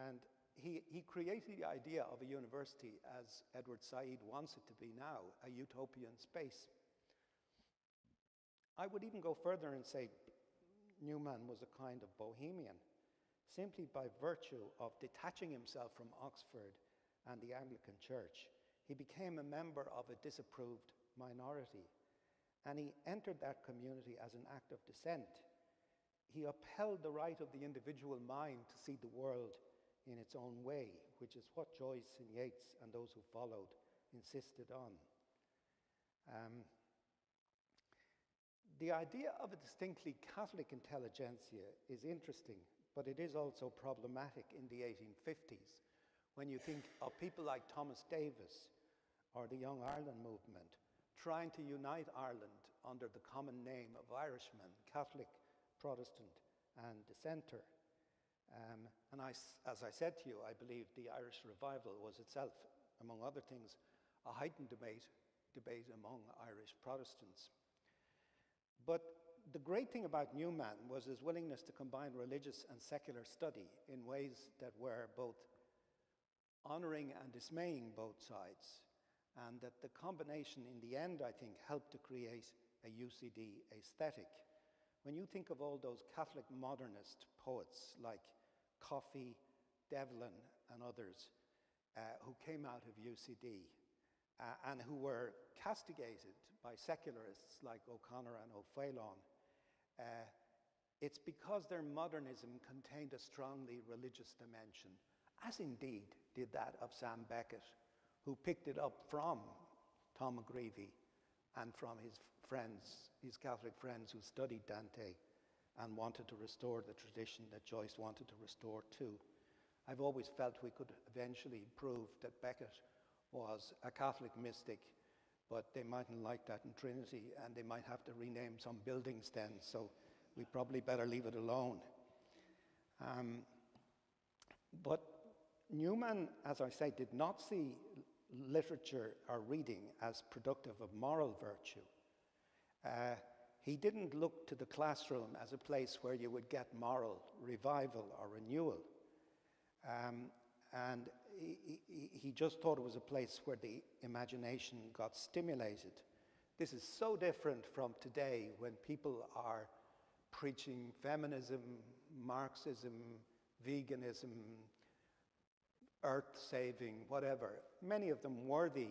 And he created the idea of a university, as Edward Said wants it to be now, a utopian space. I would even go further and say Newman was a kind of bohemian, simply by virtue of detaching himself from Oxford and the Anglican Church. He became a member of a disapproved minority, and he entered that community as an act of dissent. He upheld the right of the individual mind to see the world in its own way, which is what Joyce and Yeats and those who followed insisted on. The idea of a distinctly Catholic intelligentsia is interesting, but it is also problematic in the 1850s, when you think of people like Thomas Davis or the Young Ireland movement trying to unite Ireland under the common name of Irishmen, Catholic, Protestant, and dissenter. And as I said to you, I believe the Irish revival was itself, among other things, a heightened debate among Irish Protestants. But the great thing about Newman was his willingness to combine religious and secular study in ways that were both honoring and dismaying both sides, and that the combination in the end, I think, helped to create a UCD aesthetic. When you think of all those Catholic modernist poets like Coffey, Devlin, and others who came out of UCD and who were castigated by secularists like O'Connor and O'Faolain, it's because their modernism contained a strongly religious dimension, as indeed did that of Sam Beckett, who picked it up from Tom McGreevy and from his friends, his Catholic friends who studied Dante and wanted to restore the tradition that Joyce wanted to restore too. I've always felt we could eventually prove that Beckett was a Catholic mystic, but they mightn't like that in Trinity, and they might have to rename some buildings then, so we probably better leave it alone. But Newman, as I say, did not see literature or reading as productive of moral virtue. He didn't look to the classroom as a place where you would get moral revival or renewal. And he just thought it was a place where the imagination got stimulated. This is so different from today when people are preaching feminism, Marxism, veganism, earth-saving, whatever. Many of them worthy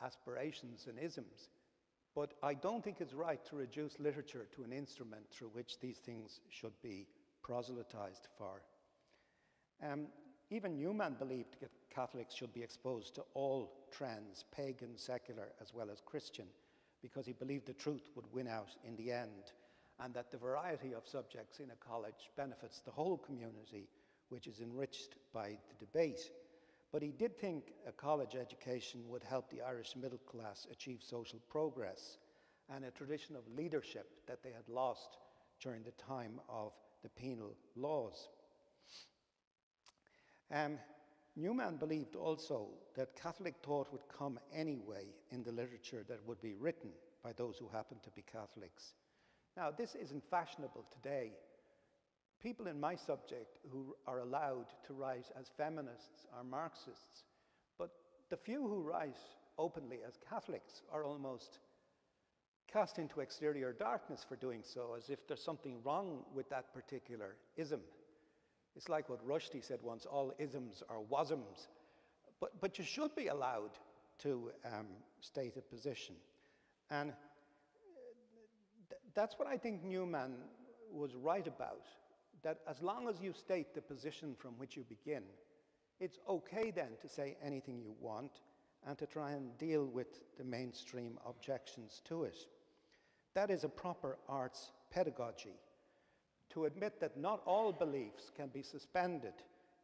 aspirations and isms. But I don't think it's right to reduce literature to an instrument through which these things should be proselytized for. Even Newman believed that Catholics should be exposed to all trends, pagan, secular, as well as Christian, because he believed the truth would win out in the end, and that the variety of subjects in a college benefits the whole community, which is enriched by the debate. But he did think a college education would help the Irish middle class achieve social progress and a tradition of leadership that they had lost during the time of the penal laws. Newman believed also that Catholic thought would come anyway in the literature that would be written by those who happen to be Catholics. Now, this isn't fashionable today. People in my subject who are allowed to write as feminists are Marxists, but the few who write openly as Catholics are almost cast into exterior darkness for doing so, as if there's something wrong with that particular ism. It's like what Rushdie said once, all isms are wasms. But you should be allowed to state a position. And that's what I think Newman was right about, that as long as you state the position from which you begin, it's okay then to say anything you want and to try and deal with the mainstream objections to it. That is a proper arts pedagogy, to admit that not all beliefs can be suspended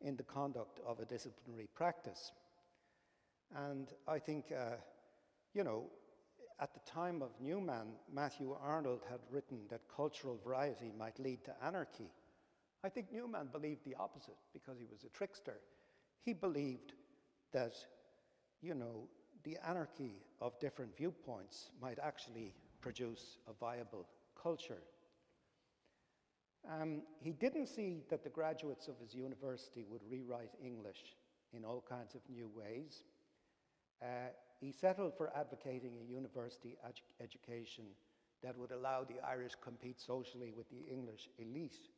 in the conduct of a disciplinary practice. And I think, at the time of Newman, Matthew Arnold had written that cultural variety might lead to anarchy. I think Newman believed the opposite because he was a trickster. He believed that, the anarchy of different viewpoints might actually produce a viable culture. He didn't see that the graduates of his university would rewrite English in all kinds of new ways. He settled for advocating a university education that would allow the Irish to compete socially with the English elite.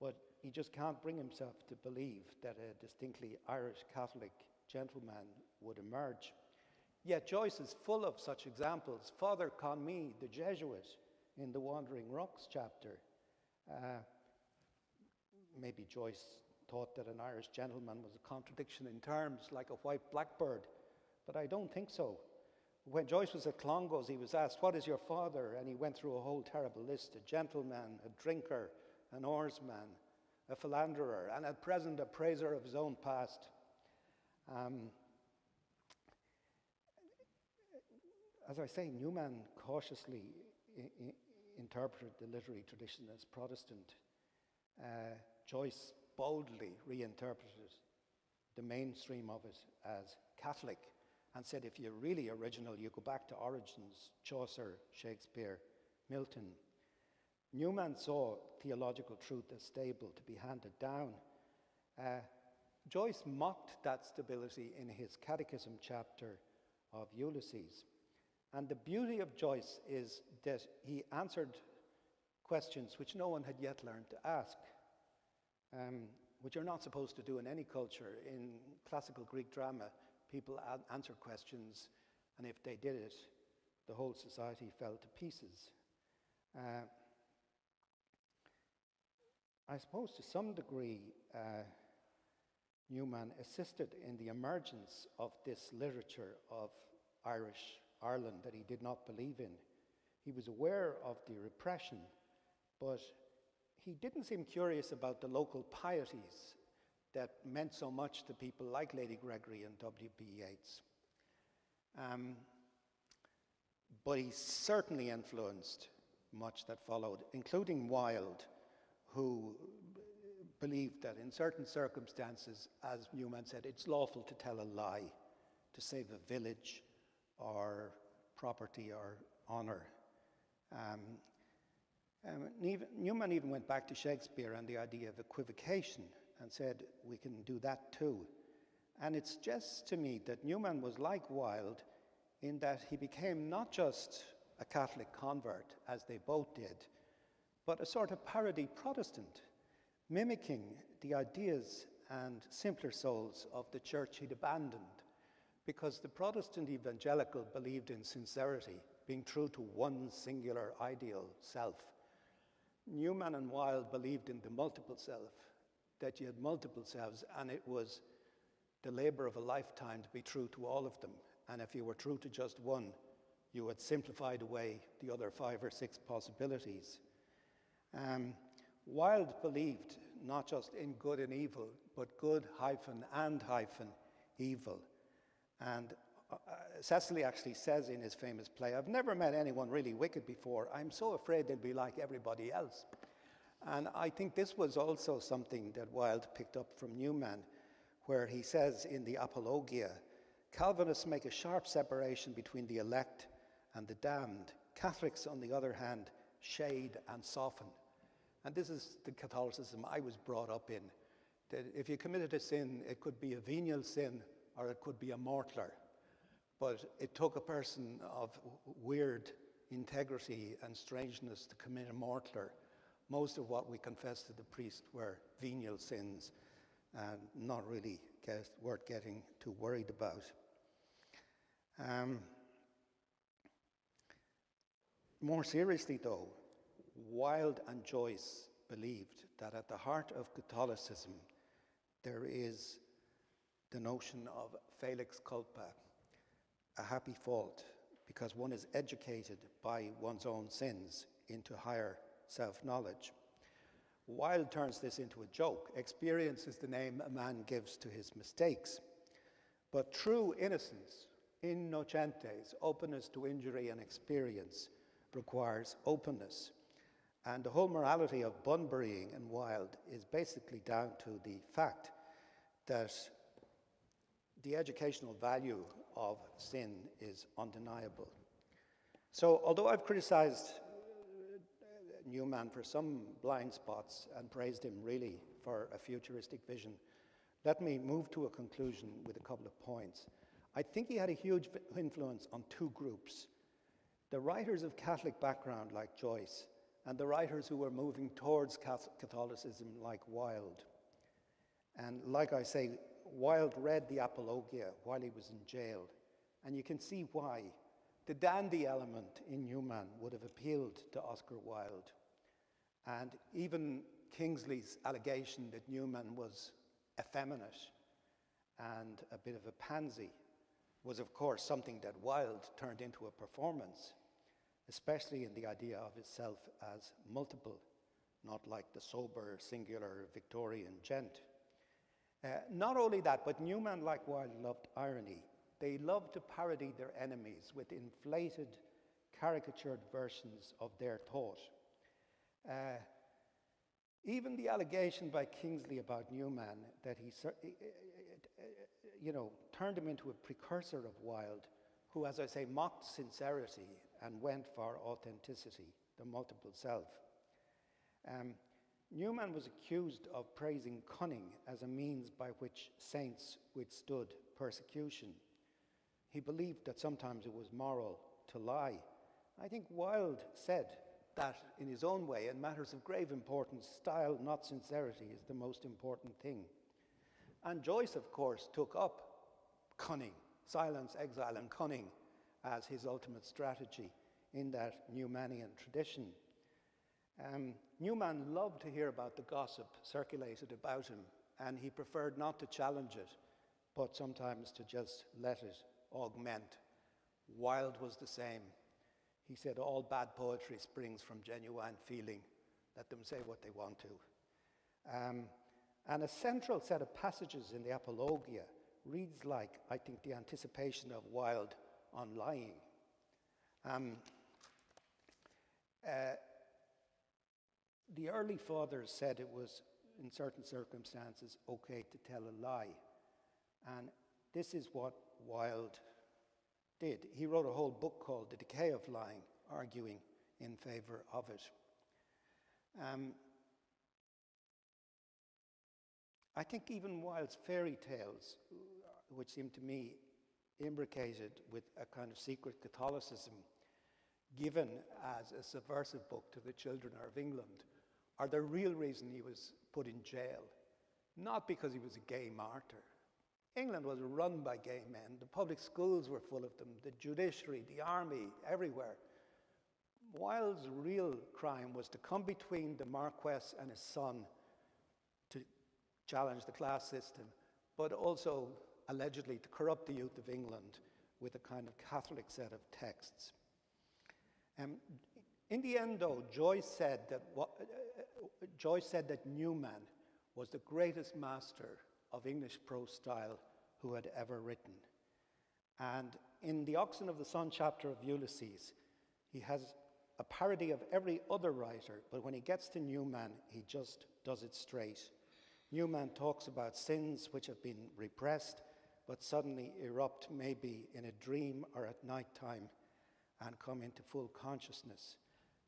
But he just can't bring himself to believe that a distinctly Irish Catholic gentleman would emerge. Yet Joyce is full of such examples. Father Conmee, the Jesuit, in the Wandering Rocks chapter. Maybe Joyce thought that an Irish gentleman was a contradiction in terms, like a white blackbird, but I don't think so. When Joyce was at Clongowes, he was asked, "What is your father?" And he went through a whole terrible list: a gentleman, a drinker, an oarsman, a philanderer, and at present a praiser of his own past. As I say, Newman cautiously interpreted the literary tradition as Protestant. Joyce boldly reinterpreted the mainstream of it as Catholic and said, if you're really original, you go back to origins: Chaucer, Shakespeare, Milton. Newman saw theological truth as stable to be handed down. Joyce mocked that stability in his Catechism chapter of Ulysses. And the beauty of Joyce is that he answered questions which no one had yet learned to ask, which you're not supposed to do in any culture. In classical Greek drama, people answer questions, and if they did it, the whole society fell to pieces. I suppose to some degree, Newman assisted in the emergence of this literature of Irish Ireland that he did not believe in. He was aware of the repression, but he didn't seem curious about the local pieties that meant so much to people like Lady Gregory and W.B. Yeats. But he certainly influenced much that followed, including Wilde, who believed that in certain circumstances, as Newman said, it's lawful to tell a lie to save a village or property or honor. Newman even went back to Shakespeare and the idea of equivocation and said, we can do that too. And it suggests to me that Newman was like Wilde in that he became not just a Catholic convert, as they both did, but a sort of parody Protestant, mimicking the ideas and simpler souls of the church he'd abandoned, because the Protestant evangelical believed in sincerity, being true to one singular ideal self. Newman and Wilde believed in the multiple self, that you had multiple selves, and it was the labor of a lifetime to be true to all of them. And if you were true to just one, you had simplified away the other 5 or 6 possibilities. Wilde believed not just in good and evil, but good and evil. And Cecily actually says in his famous play, I've never met anyone really wicked before. I'm so afraid they'll be like everybody else. And I think this was also something that Wilde picked up from Newman, where he says in the Apologia, Calvinists make a sharp separation between the elect and the damned. Catholics, on the other hand, shade and soften. And this is the Catholicism I was brought up in, that if you committed a sin, it could be a venial sin or it could be a mortler. But it took a person of weird integrity and strangeness to commit a mortler. Most of what we confessed to the priest were venial sins and not really worth getting too worried about. More seriously though, Wilde and Joyce believed that at the heart of Catholicism there is the notion of felix culpa, a happy fault, because one is educated by one's own sins into higher self-knowledge. Wilde turns this into a joke. Experience is the name a man gives to his mistakes. But true innocence, innocentes, openness to injury and experience, requires openness. And the whole morality of Bunburying and Wilde is basically down to the fact that the educational value of sin is undeniable. So although I've criticized Newman for some blind spots and praised him really for a futuristic vision, let me move to a conclusion with a couple of points. I think he had a huge influence on 2 groups. The writers of Catholic background like Joyce and the writers who were moving towards Catholicism like Wilde. And like I say, Wilde read the Apologia while he was in jail, and you can see why. The dandy element in Newman would have appealed to Oscar Wilde. And even Kingsley's allegation that Newman was effeminate and a bit of a pansy was, of course, something that Wilde turned into a performance, especially in the idea of himself as multiple, not like the sober, singular Victorian gent. Not only that, but Newman, like Wilde, loved irony. They loved to parody their enemies with inflated, caricatured versions of their thought. Even the allegation by Kingsley about Newman that he turned him into a precursor of Wilde, who, as I say, mocked sincerity and went for authenticity, the multiple self. Newman was accused of praising cunning as a means by which saints withstood persecution. He believed that sometimes it was moral to lie. I think Wilde said that in his own way, in matters of grave importance, style, not sincerity, is the most important thing. And Joyce, of course, took up cunning, silence, exile, and cunning as his ultimate strategy in that Newmanian tradition. Newman loved to hear about the gossip circulated about him, and he preferred not to challenge it, but sometimes to just let it augment. Wilde was the same. He said, all bad poetry springs from genuine feeling. Let them say what they want to. And a central set of passages in the Apologia reads like, I think, the anticipation of Wilde on lying. The early fathers said it was, in certain circumstances, okay to tell a lie. And this is what Wilde did. He wrote a whole book called The Decay of Lying, arguing in favor of it. I think even Wilde's fairy tales, which seem to me imbricated with a kind of secret Catholicism, given as a subversive book to the children of England, are the real reason he was put in jail. Not because he was a gay martyr. England was run by gay men. The public schools were full of them. The judiciary, the army, everywhere. Wilde's real crime was to come between the Marquess and his son to challenge the class system, but also allegedly to corrupt the youth of England with a kind of Catholic set of texts. In the end, though, Joyce said that Newman was the greatest master of English prose style who had ever written. And in the Oxen of the Sun chapter of Ulysses, he has a parody of every other writer, but when he gets to Newman, he just does it straight. Newman talks about sins which have been repressed, but suddenly erupt maybe in a dream or at night time and come into full consciousness.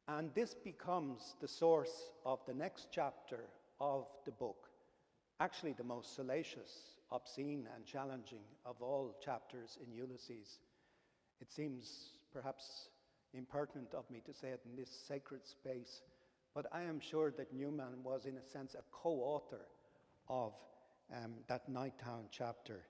And this becomes the source of the next chapter of the book, actually the most salacious, obscene, and challenging of all chapters in Ulysses. It seems perhaps impertinent of me to say it in this sacred space, but I am sure that Newman was, in a sense, a co-author of that Nighttown chapter,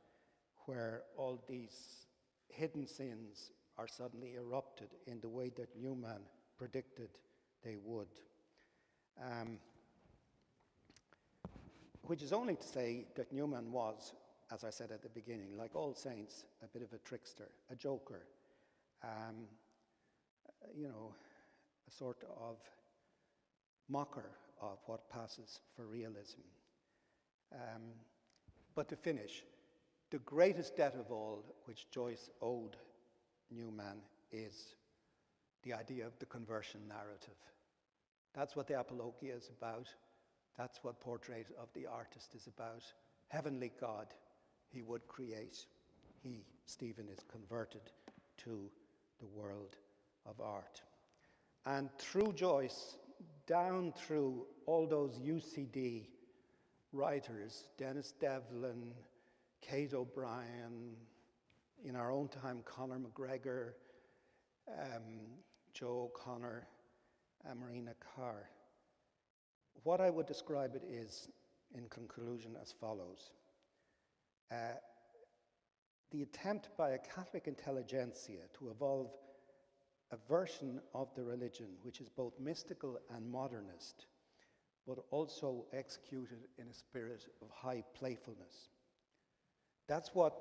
where all these hidden sins are suddenly erupted in the way that Newman predicted they would. Which is only to say that Newman was, as I said at the beginning, like all saints, a bit of a trickster, a joker, a sort of mocker of what passes for realism. But to finish, the greatest debt of all which Joyce owed Newman is the idea of the conversion narrative. That's what the Apologia is about. That's what Portrait of the Artist is about. Heavenly God, he would create. He, Stephen, is converted to the world of art. And through Joyce, down through all those UCD writers, Dennis Devlin, Kate O'Brien, in our own time, Conor McGregor, Joe O'Connor, Marina Carr. What I would describe it is, in conclusion, as follows. The attempt by a Catholic intelligentsia to evolve a version of the religion which is both mystical and modernist, but also executed in a spirit of high playfulness. That's what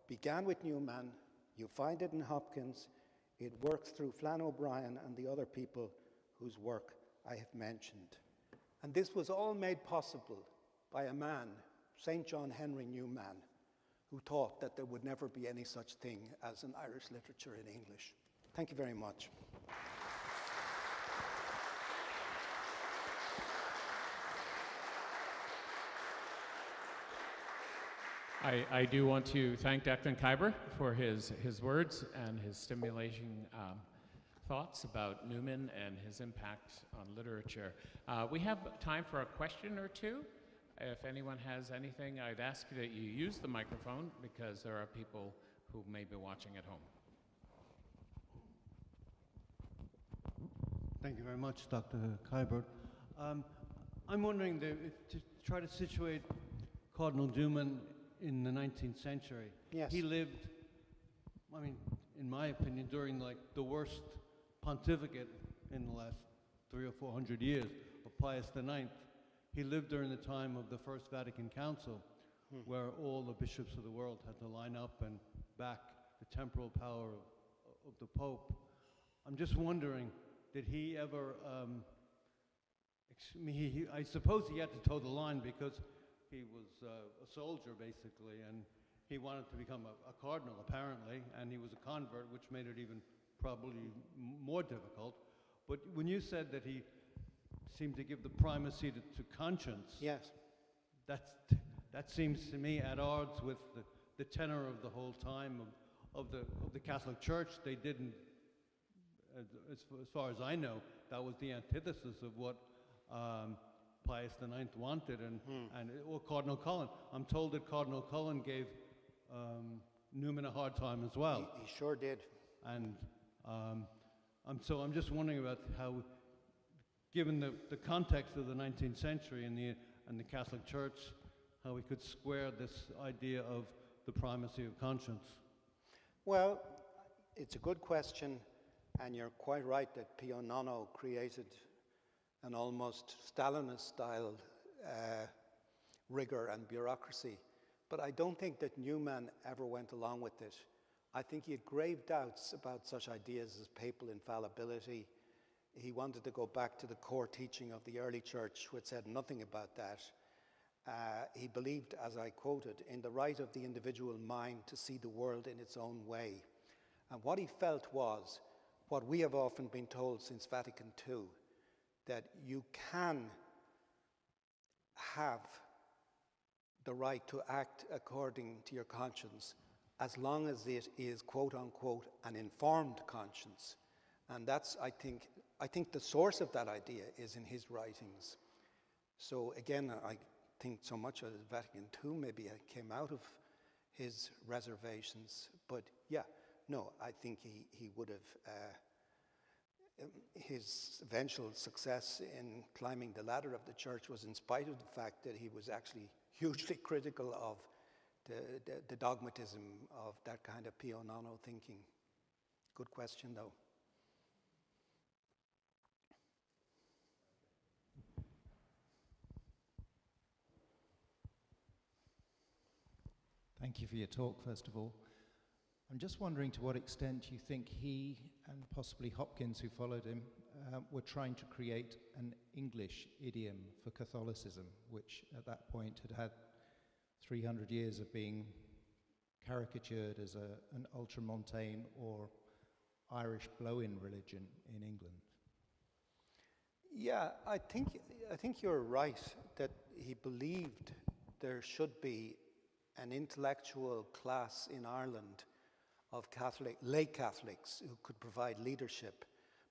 began with Newman. You find it in Hopkins. It works through Flann O'Brien and the other people whose work I have mentioned. And this was all made possible by a man, St. John Henry Newman, who thought that there would never be any such thing as an Irish literature in English. Thank you very much. I do want to thank Declan Kiberd for his words and his stimulating thoughts about Newman and his impact on literature. We have time for a question or two. If anyone has anything, I'd ask that you use the microphone because there are people who may be watching at home. Thank you very much, Dr. Kiberd. I'm wondering to try to situate Cardinal Newman in the 19th century. Yes. He lived, I mean, in my opinion, during like the worst pontificate in the last 300 or 400 years of Pius IX. He lived during the time of the First Vatican Council, where all the bishops of the world had to line up and back the temporal power of the Pope. I'm just wondering, did he ever, I suppose he had to toe the line because he was a soldier basically, and he wanted to become a cardinal apparently, and he was a convert, which made it even probably more difficult. But when you said that he seemed to give the primacy to conscience, Yes. that seems to me at odds with the tenor of the whole time of the Catholic Church. They didn't, as far as I know, that was the antithesis of what Pius IX wanted, or Cardinal Cullen. I'm told that Cardinal Cullen gave Newman a hard time as well. He sure did. And I'm just wondering about how, given the context of the 19th century and the Catholic Church, how we could square this idea of the primacy of conscience. Well, it's a good question, and you're quite right that Pio IX created an almost Stalinist-style rigor and bureaucracy. But I don't think that Newman ever went along with it. I think he had grave doubts about such ideas as papal infallibility. He wanted to go back to the core teaching of the early church, which said nothing about that. He believed, as I quoted, in the right of the individual mind to see the world in its own way. And what he felt was what we have often been told since Vatican II, that you can have the right to act according to your conscience as long as it is, quote unquote, an informed conscience. And that's, I think the source of that idea is in his writings. So again, I think so much of Vatican II maybe came out of his reservations. But yeah, no, I think he would have, his eventual success in climbing the ladder of the church was in spite of the fact that he was actually hugely critical of the dogmatism of that kind of Pio IX thinking. Good question, though. Thank you for your talk, first of all. I'm just wondering to what extent you think he, and possibly Hopkins, who followed him, were trying to create an English idiom for Catholicism, which at that point had 300 years of being caricatured as an ultramontane or Irish blow-in religion in England. Yeah, I think you're right that he believed there should be an intellectual class in Ireland of lay Catholics who could provide leadership.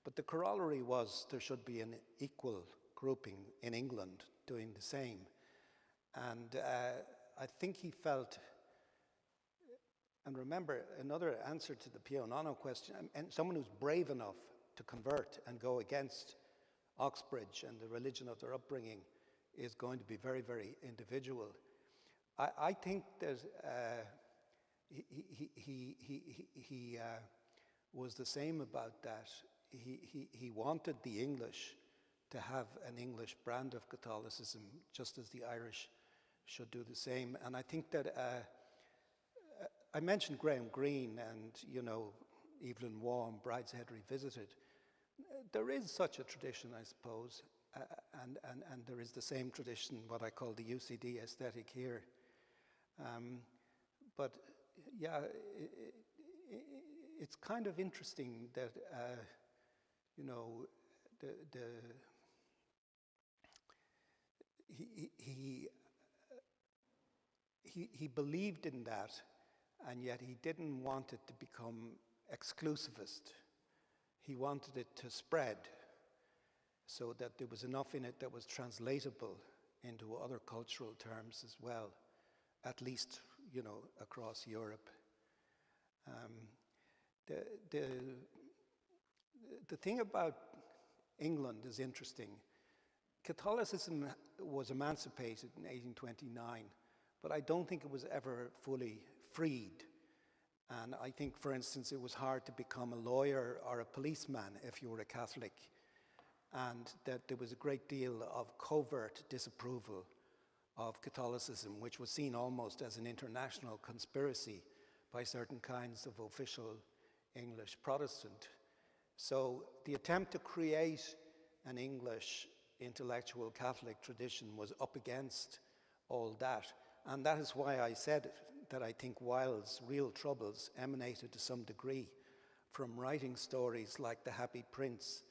But the corollary was there should be an equal grouping in England doing the same. And I think he felt, and remember, another answer to the Pio IX question, and someone who's brave enough to convert and go against Oxbridge and the religion of their upbringing is going to be very, very individual. I think that he was the same about that. He wanted the English to have an English brand of Catholicism, just as the Irish should do the same. And I think that I mentioned Graham Greene and, you know, Evelyn Waugh and Brideshead Revisited. There is such a tradition, I suppose, and there is the same tradition, what I call the UCD aesthetic here. But yeah, it's kind of interesting that, you know, he believed in that, and yet he didn't want it to become exclusivist. He wanted it to spread so that there was enough in it that was translatable into other cultural terms as well, at least, you know, across Europe. The thing about England is interesting. Catholicism was emancipated in 1829, but I don't think it was ever fully freed. And I think, for instance, it was hard to become a lawyer or a policeman if you were a Catholic, and that there was a great deal of covert disapproval of Catholicism, which was seen almost as an international conspiracy by certain kinds of official English Protestant. So the attempt to create an English intellectual Catholic tradition was up against all that. And that is why I said that I think Wilde's real troubles emanated to some degree from writing stories like The Happy Prince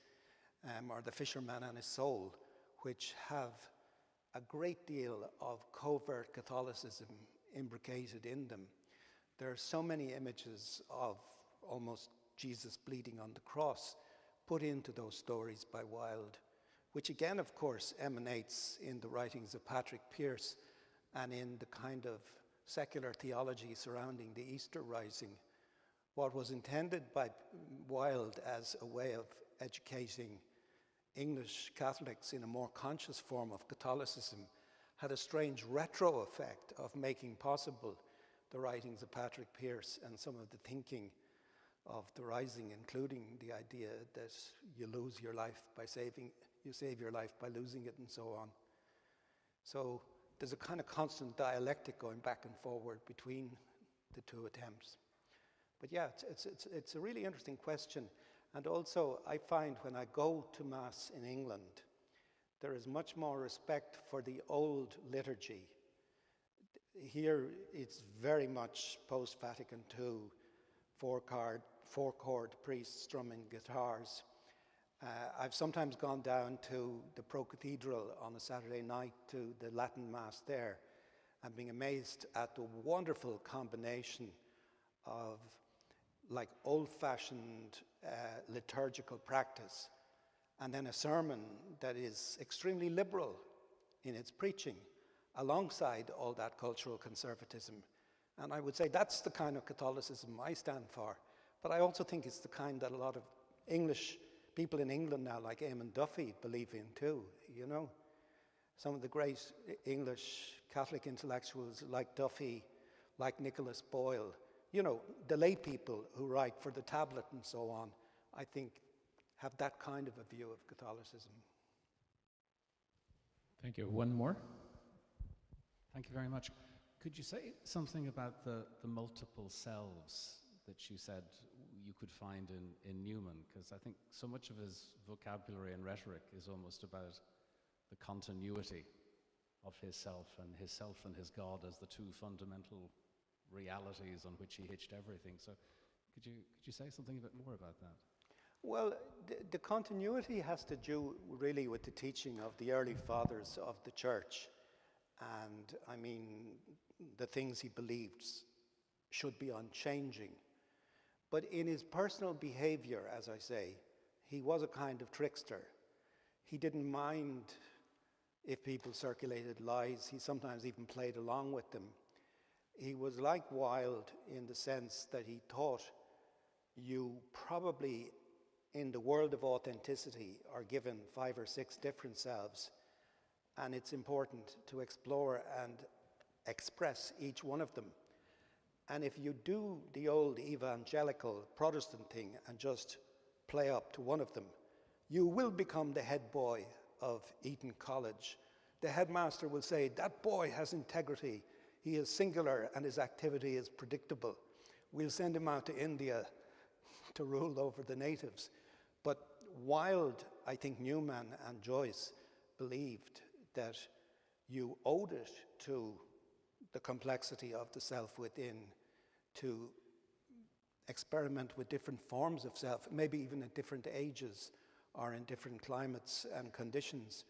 or The Fisherman and His Soul, which have a great deal of covert Catholicism imbricated in them. There are so many images of almost Jesus bleeding on the cross put into those stories by Wilde, which again, of course, emanates in the writings of Patrick Pearse and in the kind of secular theology surrounding the Easter Rising. What was intended by Wilde as a way of educating English Catholics in a more conscious form of Catholicism had a strange retro effect of making possible the writings of Patrick Pearse and some of the thinking of the Rising, including the idea that you lose your life by you save your life by losing it, and so on. So there's a kind of constant dialectic going back and forward between the two attempts. But yeah, it's a really interesting question. And also, I find when I go to Mass in England, there is much more respect for the old liturgy. Here, it's very much post-Vatican II, four-chord priests strumming guitars. I've sometimes gone down to the Pro-Cathedral on a Saturday night to the Latin Mass there and being amazed at the wonderful combination of like old-fashioned liturgical practice and then a sermon that is extremely liberal in its preaching alongside all that cultural conservatism. And I would say that's the kind of Catholicism I stand for. But I also think it's the kind that a lot of English people in England now, like Eamon Duffy, believe in too, you know. Some of the great English Catholic intellectuals like Duffy, like Nicholas Boyle, you know, the lay people who write for the tablet and so on, I think have that kind of a view of Catholicism. Thank you. One more? Thank you very much. Could you say something about the multiple selves that you said you could find in Newman? Because I think so much of his vocabulary and rhetoric is almost about the continuity of his self and his God as the two fundamental realities on which he hitched everything. So could you say something a bit more about that? Well, the continuity has to do really with the teaching of the early fathers of the church. And I mean, the things he believed should be unchanging. But in his personal behavior, as I say, he was a kind of trickster. He didn't mind if people circulated lies. He sometimes even played along with them. He was like Wilde in the sense that he thought you probably, in the world of authenticity, are given 5 or 6 different selves, and it's important to explore and express each one of them. And if you do the old evangelical Protestant thing and just play up to one of them, you will become the head boy of Eton College. The headmaster will say, that boy has integrity, he is singular and his activity is predictable. We'll send him out to India to rule over the natives. But Wilde, I think Newman and Joyce believed that you owed it to the complexity of the self within to experiment with different forms of self, maybe even at different ages or in different climates and conditions.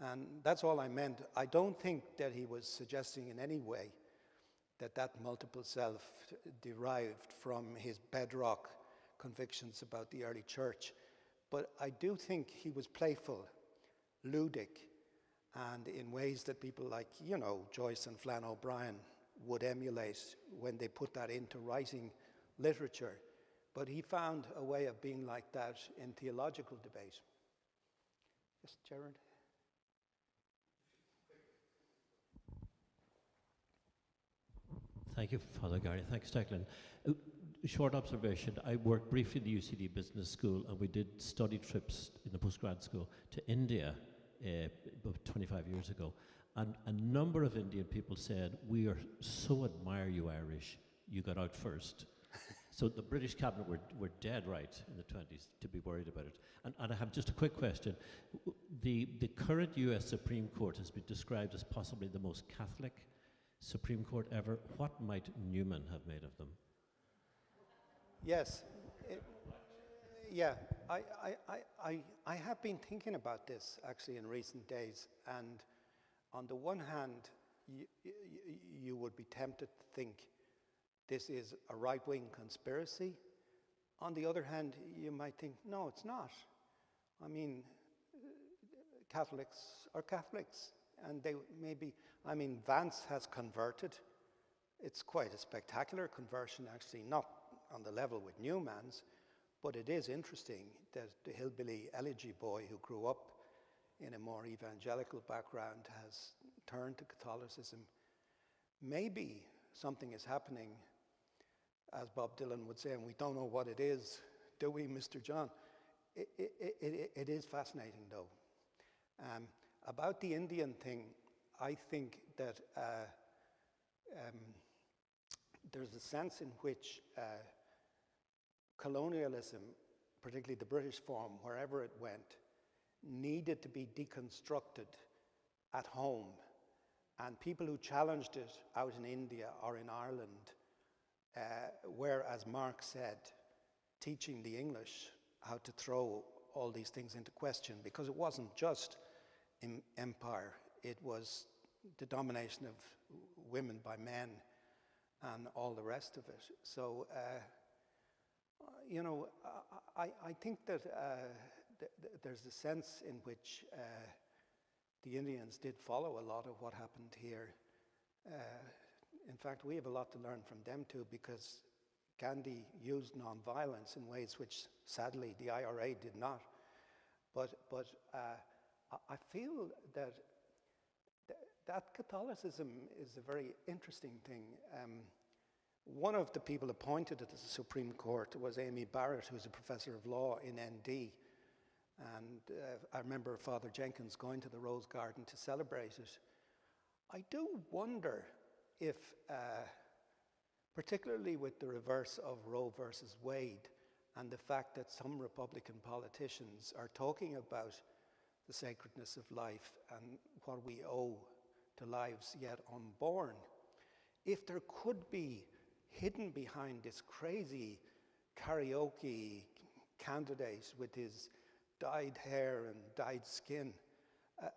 And that's all I meant. I don't think that he was suggesting in any way that that multiple self derived from his bedrock convictions about the early church. But I do think he was playful, ludic, and in ways that people like, you know, Joyce and Flann O'Brien would emulate when they put that into writing literature. But he found a way of being like that in theological debate. Yes, Gerard? Thank you, Father Gary. Thanks, Declan. Short observation. I worked briefly in the UCD Business School, and we did study trips in the postgrad school to India about 25 years ago. And a number of Indian people said, "We are so admire you Irish, you got out first." So the British cabinet were dead right in the 20s to be worried about it. And I have just a quick question. The current US Supreme Court has been described as possibly the most Catholic Supreme Court ever. What might Newman have made of them? Yes. Yeah, I have been thinking about this actually in recent days, and on the one hand, you would be tempted to think this is a right-wing conspiracy. On the other hand, you might think, no, it's not. I mean, Catholics are Catholics, and they maybe, I mean, Vance has converted. It's quite a spectacular conversion, actually, not on the level with Newman's, but it is interesting that the hillbilly elegy boy who grew up in a more evangelical background has turned to Catholicism. Maybe something is happening, as Bob Dylan would say, and we don't know what it is, do we, Mr. John? It is fascinating, though. About the Indian thing, I think that there's a sense in which colonialism, particularly the British form, wherever it went, needed to be deconstructed at home. And people who challenged it out in India or in Ireland were, as Marx said, teaching the English how to throw all these things into question, because it wasn't just empire, it was the domination of women by men and all the rest of it. So, you know, I think that there's a sense in which the Indians did follow a lot of what happened here. In fact, we have a lot to learn from them too, because Gandhi used nonviolence in ways which, sadly, the IRA did not. But I feel that that Catholicism is a very interesting thing. One of the people appointed at the Supreme Court was Amy Barrett, who's a professor of law in ND. And I remember Father Jenkins going to the Rose Garden to celebrate it. I do wonder if, particularly with the reverse of Roe versus Wade, and the fact that some Republican politicians are talking about the sacredness of life and what we owe to lives yet unborn, if there could be hidden behind this crazy karaoke candidate with his dyed hair and dyed skin, a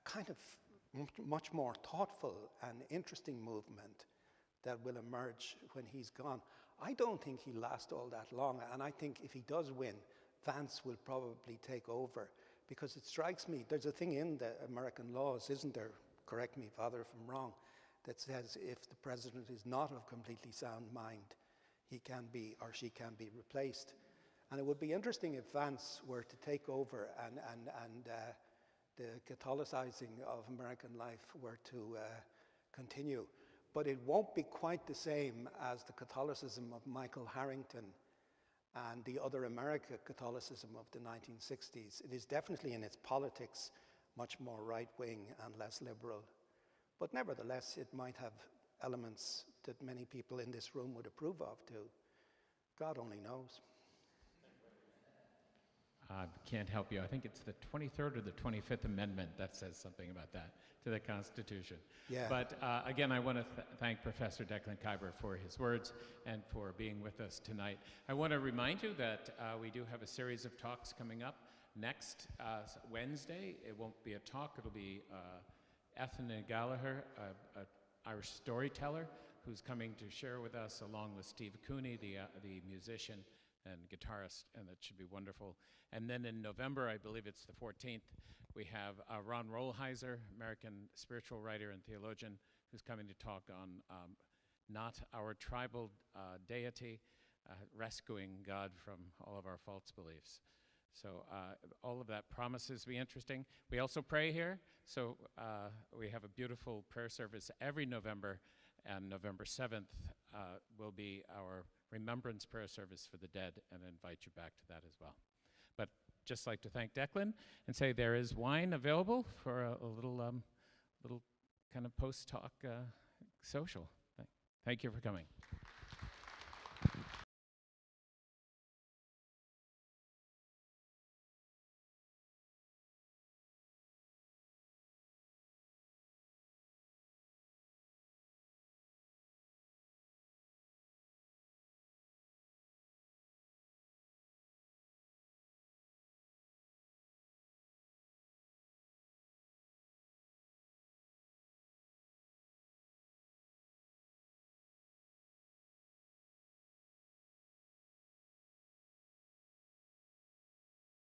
kind of much more thoughtful and interesting movement that will emerge when he's gone. I don't think he'll last all that long, and I think if he does win, Vance will probably take over, because it strikes me, there's a thing in the American laws, isn't there, correct me, Father, if I'm wrong, that says if the president is not of completely sound mind, he can be or she can be replaced. And it would be interesting if Vance were to take over and the Catholicizing of American life were to continue. But it won't be quite the same as the Catholicism of Michael Harrington and the other American Catholicism of the 1960s. It is definitely in its politics much more right-wing and less liberal. But nevertheless, it might have elements that many people in this room would approve of too. God only knows. Can't help you. I think it's the 23rd or the 25th Amendment that says something about that to the Constitution. Yeah. But again, I want to thank Professor Declan Kiberd for his words and for being with us tonight. I want to remind you that we do have a series of talks coming up. Next Wednesday, it won't be a talk, it'll be Ethan Gallagher, an Irish storyteller, who's coming to share with us, along with Steve Cooney, the musician and guitarist, and that should be wonderful. And then in November, I believe it's the 14th, we have Ron Rolheiser, American spiritual writer and theologian, who's coming to talk on Not Our Tribal Deity, rescuing God from all of our false beliefs. So all of that promises to be interesting. We also pray here. So we have a beautiful prayer service every November, and November 7th will be our remembrance prayer service for the dead, and invite you back to that as well. But just like to thank Declan and say there is wine available for a little kind of post-talk social. Thank you for coming.